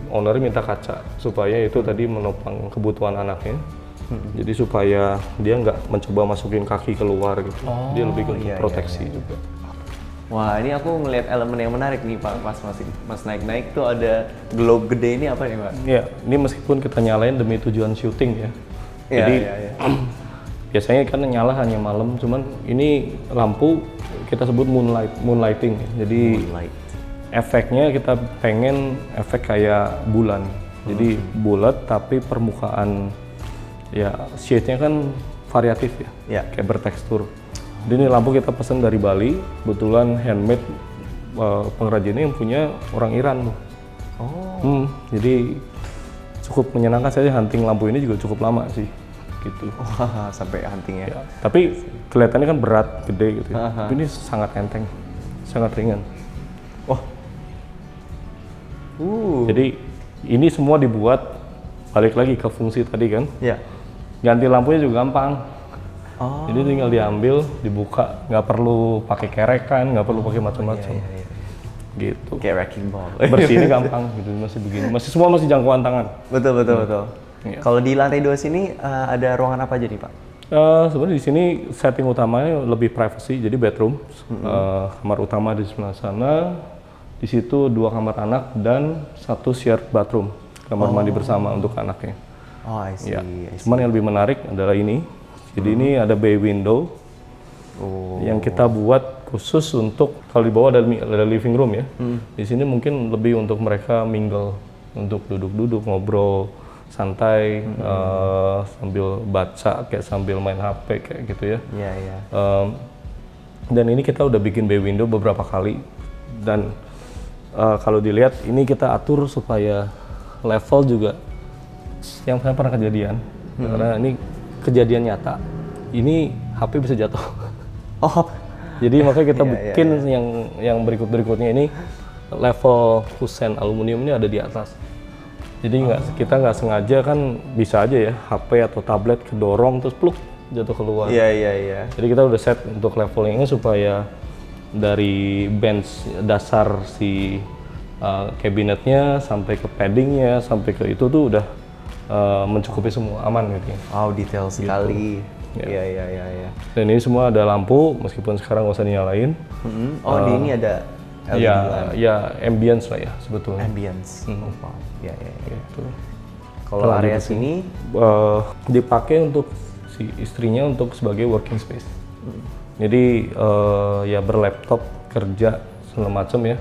owner minta kaca supaya itu tadi menopang kebutuhan anaknya. Jadi supaya dia nggak mencoba masukin kaki keluar gitu. Dia lebih untuk proteksi juga. Wah, ini aku ngelihat elemen yang menarik nih, Pak. Pas Mas naik-naik tuh ada globe gede ini apa nih, Pak? Ya, ini meskipun kita nyalain demi tujuan syuting ya. Jadi biasanya kan nyala hanya malam, cuman ini lampu kita sebut moonlighting. Jadi efeknya kita pengen efek kayak bulan. Jadi bulat tapi permukaan ya shade-nya kan variatif ya, kayak bertekstur. Jadi ini lampu kita pesan dari Bali, kebetulan handmade, pengrajinnya yang punya orang Iran. Jadi cukup menyenangkan, saya hunting lampu ini juga cukup lama sih, gitu. Sampai hunting ya. Tapi kelihatannya kan berat, gede gitu. Tapi ini sangat enteng, sangat ringan. Jadi ini semua dibuat balik lagi ke fungsi tadi kan. Ganti lampunya juga gampang. Jadi tinggal diambil, dibuka, nggak perlu pakai kerekan, nggak perlu pakai macam-macam. Gitu. Kayak wrecking ball. Bersihnya gampang gitu, masih begini. Semua masih jangkauan tangan. Betul. Kalau di lantai 2 sini ada ruangan apa aja nih, Pak? Sebenarnya di sini setting utamanya lebih privacy, jadi bedroom. Kamar utama di sebelah sana. Di situ 2 kamar anak dan 1 shared bathroom, kamar mandi bersama untuk anaknya. I see. Ya. Cuman yang lebih menarik adalah ini. Jadi ini ada bay window yang kita buat khusus untuk kalau di bawah ada living room ya. Di sini mungkin lebih untuk mereka mingle, untuk duduk-duduk ngobrol santai sambil baca kayak sambil main HP kayak gitu ya. Dan ini kita udah bikin bay window beberapa kali dan kalau dilihat ini kita atur supaya level juga yang saya pernah kejadian karena ini kejadian nyata, ini HP bisa jatuh. Jadi makanya kita bikin yang berikutnya ini level kusen aluminium ini ada di atas. Jadi kita nggak sengaja kan bisa aja ya HP atau tablet kedorong terus pluk jatuh keluar. Jadi kita udah set untuk levelingnya supaya dari bench dasar si kabinetnya sampai ke paddingnya sampai ke itu tuh udah mencukupi semua, aman gitu ya. Detail sekali. Iya. Dan ini semua ada lampu meskipun sekarang nggak usah dinyalain. Di ini ada LED ambience lah ya sebetulnya. Ambience. Gitu. Kalau area sini dipakai untuk si istrinya untuk sebagai working space. Jadi ya berlaptop kerja segala macam ya.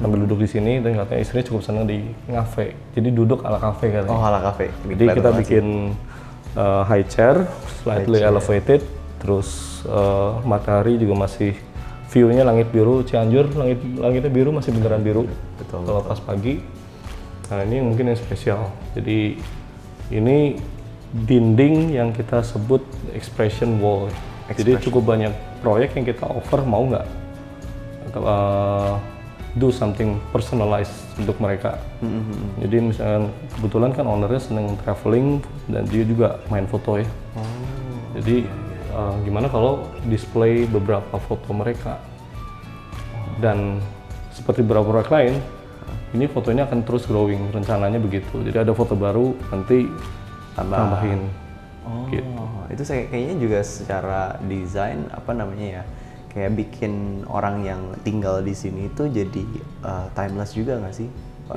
sambil duduk di sini dan katanya istrinya cukup senang di ngafe. Jadi duduk ala kafe katanya. Oh, ala cafe. Jadi kita bikin high chair, slightly elevated, terus matahari juga masih view-nya langit biru Cianjur, langitnya biru masih beneran biru. Betul. Kalau pas pagi. Nah ini mungkin yang spesial. Jadi ini dinding yang kita sebut expression wall. Jadi cukup banyak proyek yang kita offer, mau nggak do something personalized untuk mereka. Jadi misalnya kebetulan kan ownernya seneng traveling dan dia juga main foto ya. Jadi gimana kalau display beberapa foto mereka, dan seperti beberapa proyek lain, ini fotonya akan terus growing, rencananya begitu. Jadi ada foto baru nanti tambahin. Gitu. Itu kayaknya juga secara desain apa namanya ya, kayak bikin orang yang tinggal di sini itu jadi timeless juga nggak sih?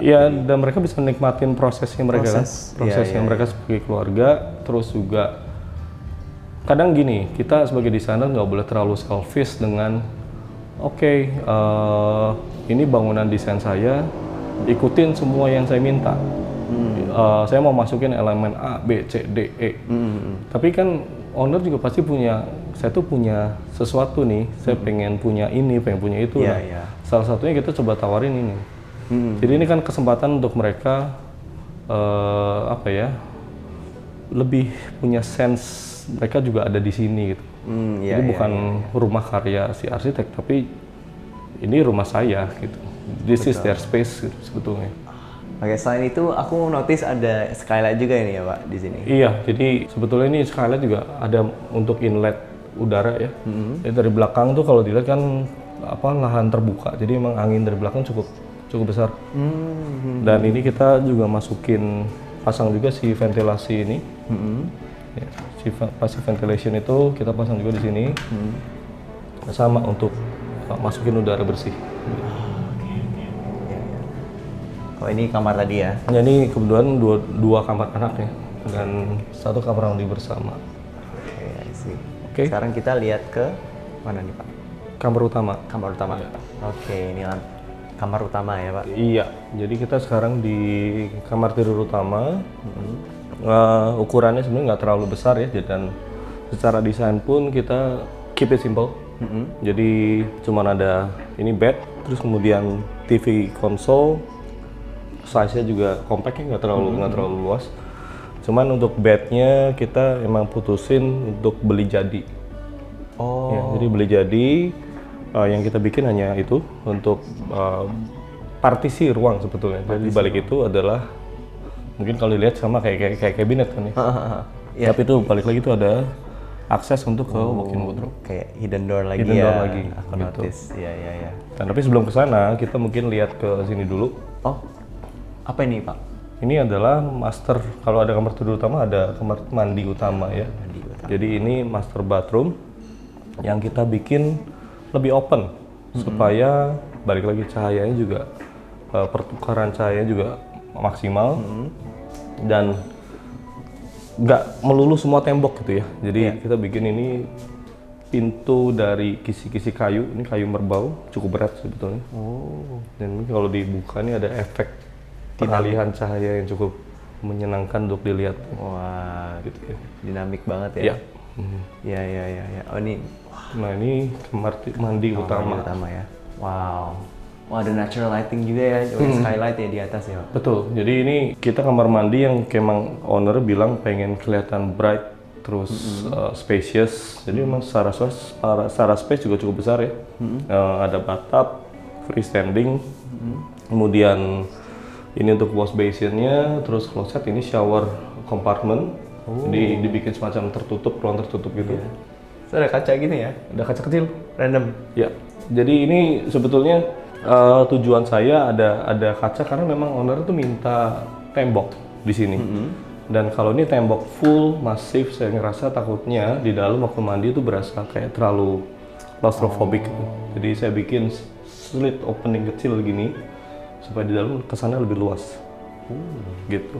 Iya, dan mereka bisa nikmatin prosesnya mereka kan, prosesnya Iya. mereka sebagai keluarga. Terus juga kadang gini, kita sebagai desainer nggak boleh terlalu selfish dengan oke, ini bangunan desain saya, ikutin semua yang saya minta. Saya mau masukin elemen A, B, C, D, E. Tapi kan owner juga pasti punya, saya tuh punya sesuatu nih, saya pengen punya ini, pengen punya itu. Iya, Nah, iya. salah satunya kita coba tawarin ini. Jadi ini kan kesempatan untuk mereka apa ya, lebih punya sense mereka juga ada di sini gitu. Iya, Jadi iya, bukan rumah karya si arsitek, tapi ini rumah saya gitu. This is their space gitu, sebetulnya. Oke, selain itu aku notice ada skylight juga ini ya Pak di sini. Iya, jadi sebetulnya ini skylight juga ada untuk inlet udara ya. Jadi dari belakang tuh kalau dilihat kan apa, lahan terbuka, jadi emang angin dari belakang cukup besar. Dan ini kita juga pasang juga si ventilasi ini. Ya, si passive ventilation itu kita pasang juga di sini, sama untuk masukin udara bersih. Oh, ini kamar tadi ya? Ya, ini kebetulan dua kamar anak ya, dan satu kamar mandi bersama. Oke, I see. Oke. Sekarang kita lihat ke mana nih Pak? Kamar utama. Kamar utama. Oke, ini kamar utama ya Pak? Iya, jadi kita sekarang di kamar tidur utama. Ukurannya sebenarnya nggak terlalu besar ya, dan secara desain pun kita keep it simple. Jadi cuman ada ini bed, terus kemudian TV konsol, size-nya juga compact ya, nggak terlalu luas. Cuman untuk bednya kita emang putusin untuk beli jadi. Oh. Ya, jadi beli jadi, yang kita bikin hanya itu untuk partisi ruang sebetulnya. Jadi di balik itu adalah mungkin kalau dilihat sama kayak kabinet kan ya. Iya. Tapi itu balik lagi itu ada akses untuk ke walk-in wardrobe. Kayak hidden door lagi Hidden ya. door lagi, Aku gitu. notice. Iya. Dan tapi sebelum ke sana kita mungkin lihat ke sini dulu. Oh, apa ini Pak? Ini adalah master, kalau ada kamar tidur utama ada kamar mandi utama ya. Jadi ini master bathroom yang kita bikin lebih open supaya balik lagi cahayanya juga, pertukaran cahayanya juga maksimal dan nggak melulu semua tembok gitu ya. Jadi kita bikin ini pintu dari kisi-kisi kayu, ini kayu merbau, cukup berat sebetulnya. Dan ini kalau dibuka ini ada efek pengalihan cahaya yang cukup menyenangkan untuk dilihat. Wah, Gitu ya. dinamik banget Iya. ya. Iya. Oh, ini Nah ini kamar mandi utama. utama ya. Wow. Wah, ada natural lighting juga ya, skylight ya di atas ya. Betul. Jadi ini kita kamar mandi yang emang owner bilang pengen kelihatan bright, terus spacious. Jadi memang secara space juga cukup besar ya. Ada bathtub, freestanding, kemudian ini untuk wash basinnya, terus closet ini shower compartment. Jadi dibikin semacam tertutup, ruang tertutup gitu. So, ada kaca gini ya, Ada kaca kecil. random. Ya. Jadi ini sebetulnya tujuan saya ada kaca karena memang owner itu minta tembok di sini. Dan kalau ini tembok full masif, saya ngerasa takutnya di dalam waktu mandi itu berasa kayak terlalu claustrophobic. Jadi saya bikin slit opening kecil gini supaya di dalam kesannya lebih luas. Gitu.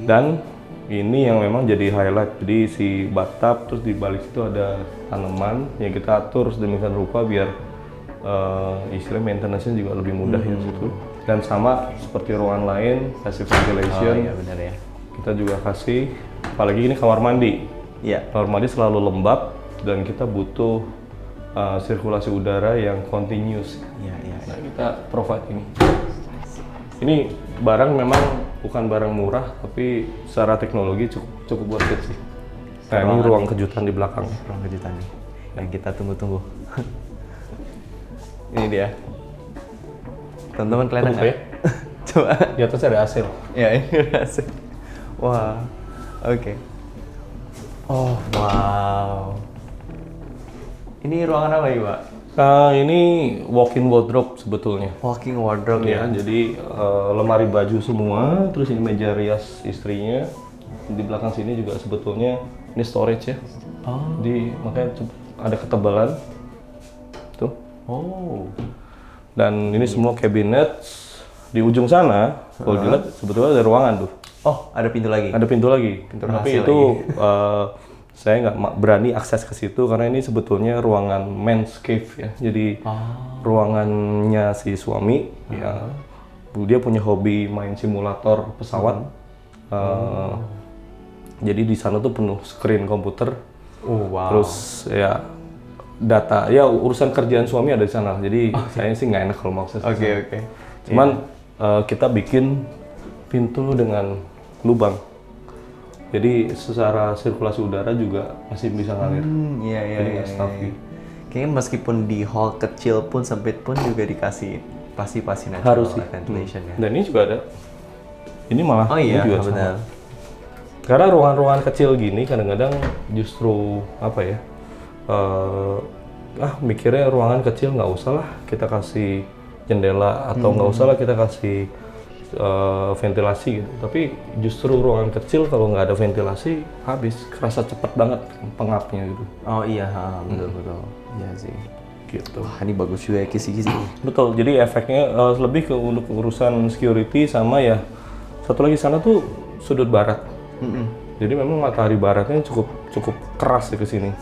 Dan ini yang memang jadi highlight. Jadi si bathtub, terus di balik situ ada tanaman yang kita atur sedemikian rupa biar istilahnya maintenance-nya juga lebih mudah ya situ. Dan sama seperti ruangan lain, passive ventilation. Iya benar ya. Kita juga kasih, apalagi ini kamar mandi. Iya. Kamar mandi selalu lembab dan kita butuh sirkulasi udara yang continuous. Iya. Nah, kita provide ini. Ini barang memang bukan barang murah, tapi secara teknologi cukup worth it sih. Nah, ini ruang kejutan di belakang. Ruang kejutan nih, yang kita tunggu-tunggu. Ini dia. Teman-teman kelihatan Buka nggak? ya? Coba. Di atas ada AC. Ya ini udah asik. Wah, oke. Oh, wow. Ini ruangan apa ya, Pak? Ini walk-in wardrobe sebetulnya. Walking wardrobe Ya, ya. jadi lemari baju semua, terus ini meja rias istrinya. Di belakang sini juga sebetulnya ini storage ya. Oh. Jadi makanya ada ketebalan. Tuh. Oh. Dan ini semua cabinet. Di ujung sana, kalau dilihat sebetulnya ada ruangan tuh. Oh, ada pintu lagi. Ada pintu lagi. Tapi rahasia itu saya nggak berani akses ke situ karena ini sebetulnya ruangan men's cave ya. Jadi ruangannya si suami ya. Dia punya hobi main simulator pesawat. Jadi di sana tuh penuh screen komputer. Oh, wow. Terus ya data ya urusan kerjaan suami ada di sana. Jadi saya sih nggak enak kalau mau akses. Oke. Cuman kita bikin pintu dengan lubang. Jadi secara sirkulasi udara juga masih bisa ngalir. Iya. Jadi nggak stuffy. Kayaknya meskipun di hall kecil pun sempit pun juga dikasih pasti natural Harus sih. ventilation ya. Dan ini juga ada. Ini malah Oh iya, ini juga sama. benar. Karena ruangan-ruangan kecil gini kadang-kadang justru apa ya? Mikirnya ruangan kecil nggak usah lah kita kasih jendela atau nggak usah lah kita kasih ventilasi gitu. Tapi justru ruangan kecil kalau nggak ada ventilasi habis, kerasa cepet banget pengapnya gitu. Oh iya, betul. Iya sih. Gitu. Wah, ini bagus juga ya kisi-kisi. Betul. Jadi efeknya lebih ke untuk urusan security sama ya. Satu lagi sana tuh sudut barat. Jadi memang matahari baratnya cukup keras ya ke sini.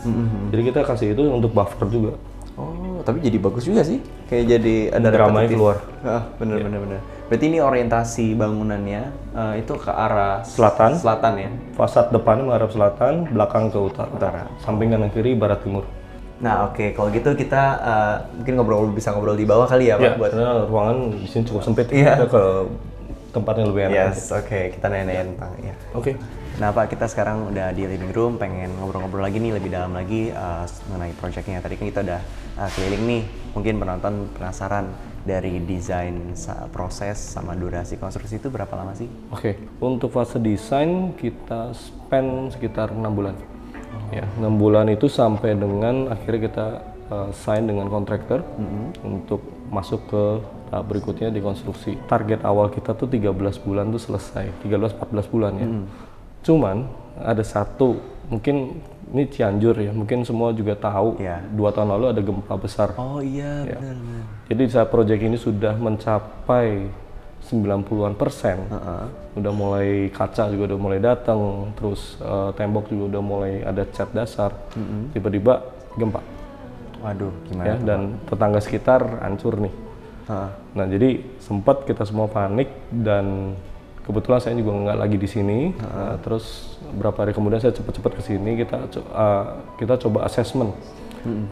Jadi kita kasih itu untuk buffer juga. Oh, tapi jadi bagus juga sih. Kayak jadi ada Dramanya repetitif. keluar. Bener. Berarti ini orientasi bangunannya itu ke arah Selatan. Selatan ya. Fasad depannya menghadap selatan, belakang ke utara. Samping kanan kiri, barat timur. Nah, oke. Kalau gitu kita mungkin bisa ngobrol di bawah kali ya, Pak, buat. Karena ruangan di sini cukup sempit. Iya. Kita ke tempat yang lebih enak. Yes, oke. Kita nanya-nanya tentang ya. Oke. Nah, Pak, kita sekarang udah di living room, pengen ngobrol-ngobrol lagi nih lebih dalam lagi mengenai projectnya. Tadi kan kita udah keliling nih, mungkin penonton penasaran dari desain proses sama durasi konstruksi itu berapa lama sih? Oke. Untuk fase desain kita spend sekitar 6 bulan. Ya, 6 bulan itu sampai dengan akhirnya kita sign dengan kontraktor untuk masuk ke tahap berikutnya di konstruksi. Target awal kita tuh 13 bulan tuh selesai, 13-14 bulan ya. Cuman ada satu, mungkin ini Cianjur ya, mungkin semua juga tahu. Iya. 2 tahun lalu ada gempa besar. Oh iya, Ya. benar. Jadi saat proyek ini sudah mencapai 90-an%, udah mulai kaca juga udah mulai datang, terus tembok juga udah mulai ada cat dasar, tiba-tiba gempa. Waduh, gimana? Ya, dan tetangga sekitar hancur nih. Nah, jadi sempat kita semua panik dan kebetulan saya juga nggak lagi di sini. Nah, terus beberapa hari kemudian saya cepat-cepat ke sini. Kita coba assessment,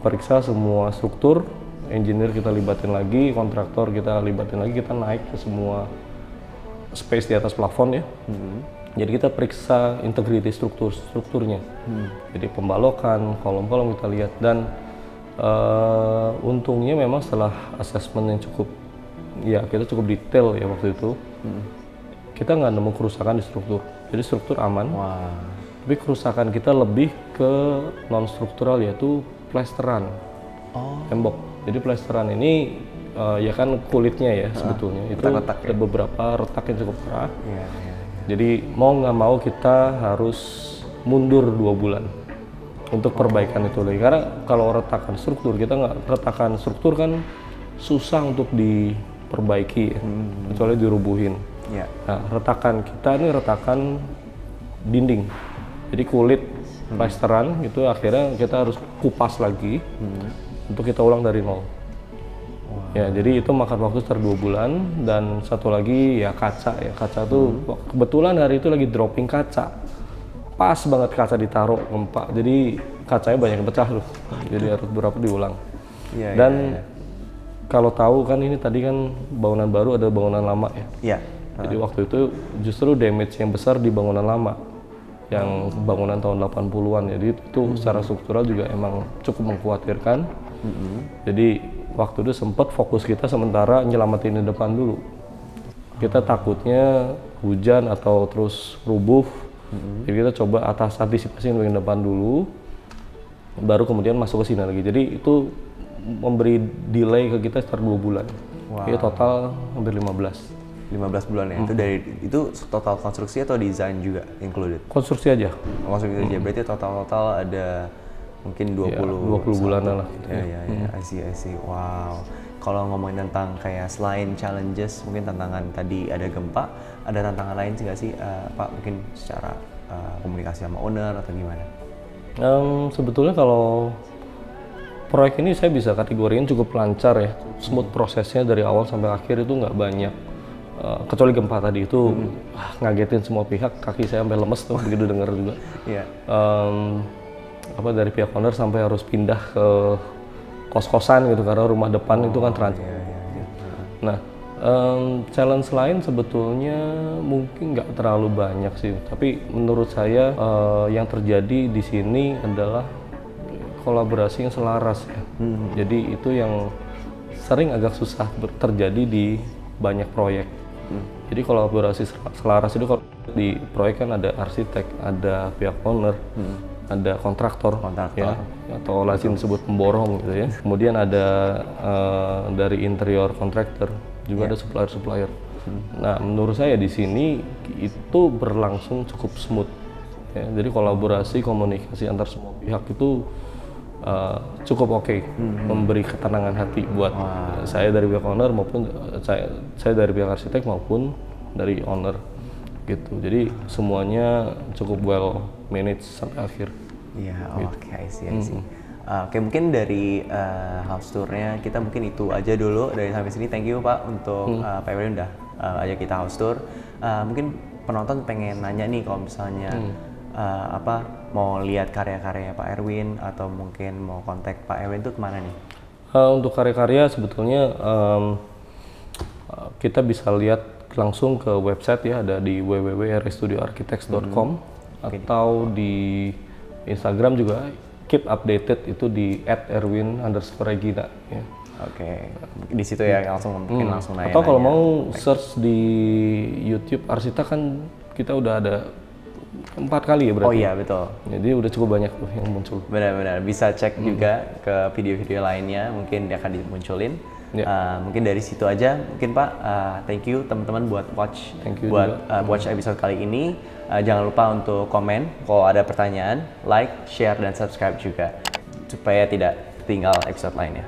periksa semua struktur, engineer kita libatin lagi, kontraktor kita libatin lagi, kita naik ke semua space di atas plafon ya. Jadi kita periksa integrity strukturnya. Jadi pembalokan, kolom-kolom kita lihat dan untungnya memang setelah assessment yang kita cukup detail ya waktu itu, kita nggak nemu kerusakan di struktur. Jadi struktur aman. Wah. Tapi kerusakan kita lebih ke non struktural yaitu plesteran tembok. Jadi plesteran ini ya kan kulitnya ya sebetulnya itu retak-retak ada beberapa retak yang cukup parah. Iya. Jadi mau nggak mau kita harus mundur 2 bulan untuk perbaikan itu lagi. Karena kalau retakan struktur kan susah untuk diperbaiki ya, kecuali dirubuhin. Iya. Nah, retakan kita ini retakan dinding. Jadi kulit plesteran itu akhirnya kita harus kupas lagi untuk kita ulang dari nol. Ya, jadi itu makan waktu sekitar 2 bulan, dan satu lagi ya kaca ya. Kaca tuh kebetulan hari itu lagi dropping kaca. Pas banget kaca ditaruh gempa. Jadi kacanya banyak yang pecah tuh. Jadi harus beberapa diulang. Iya, Dan iya. kalau tahu kan ini tadi kan bangunan baru ada bangunan lama ya. Iya. Jadi waktu itu justru damage yang besar di bangunan lama. Yang bangunan tahun 80-an. Jadi itu secara struktural juga emang cukup mengkhawatirkan. Jadi waktu itu sempat fokus kita sementara nyelamatin di depan dulu. Kita takutnya hujan atau terus rubuh. Jadi kita coba antisipasi di depan dulu, baru kemudian masuk ke sini lagi. Jadi itu memberi delay ke kita sekitar 2 bulan. Jadi total hampir 15 bulan ya. Itu total konstruksi atau desain juga included? konstruksi aja. Konstruksi aja. Berarti total ada mungkin 20 bulanan lah. Ya. I see. Wow. Kalau ngomongin tentang kayak selain challenges, mungkin tantangan tadi ada gempa, ada tantangan lain sih nggak sih, Pak? Mungkin secara komunikasi sama owner atau gimana? Sebetulnya kalau proyek ini saya bisa kategoriin cukup lancar ya, smooth prosesnya dari awal sampai akhir itu nggak banyak. Kecuali gempa tadi itu ngagetin semua pihak, kaki saya sampai lemes tuh begitu dengar juga. Iya. Dari pihak owner sampai harus pindah ke kos-kosan gitu karena rumah depan itu kan terancam. Nah, challenge lain sebetulnya mungkin nggak terlalu banyak sih, tapi menurut saya yang terjadi di sini adalah kolaborasi yang selaras ya. Jadi itu yang sering agak susah terjadi di banyak proyek. Jadi kolaborasi selaras itu kalau di proyek kan ada arsitek, ada pihak owner, ada kontraktor. Ya, atau lazim disebut pemborong gitu ya. Kemudian ada dari interior kontraktor, juga ada supplier-supplier. Nah, menurut saya di sini itu berlangsung cukup smooth. Ya, jadi kolaborasi komunikasi antar semua pihak itu cukup oke, memberi ketenangan hati buat saya dari pihak owner maupun saya dari pihak arsitek maupun dari owner gitu. Jadi semuanya cukup well managed sampai akhir. Iya, oke, I see. Oke, mungkin dari house tour-nya kita mungkin itu aja dulu dari sampai sini. Thank you Pak untuk Pak Erwin udah ajak kita house tour. Mungkin penonton pengen nanya nih kalau misalnya mau lihat karya-karya Pak Erwin atau mungkin mau kontak Pak Erwin tuh kemana nih? Untuk karya-karya sebetulnya kita bisa lihat langsung ke website ya, ada di www.rstudioarchitects.com atau di Instagram juga keep updated itu di @erwin_regina ya. Oke, di situ ya langsung mungkin langsung nanya. Atau kalau mau search di YouTube Arsita kan kita udah ada 4 kali ya berarti. Oh iya, betul. Jadi udah cukup banyak tuh yang muncul. Benar-benar bisa cek juga ke video-video lainnya, mungkin dia akan dimunculin. Mungkin dari situ aja, mungkin Pak. Thank you teman-teman buat watch episode kali ini. Jangan lupa untuk komen kalau ada pertanyaan, like, share, dan subscribe juga supaya tidak tinggal episode lainnya.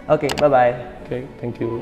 Oke, bye-bye. Oke, thank you.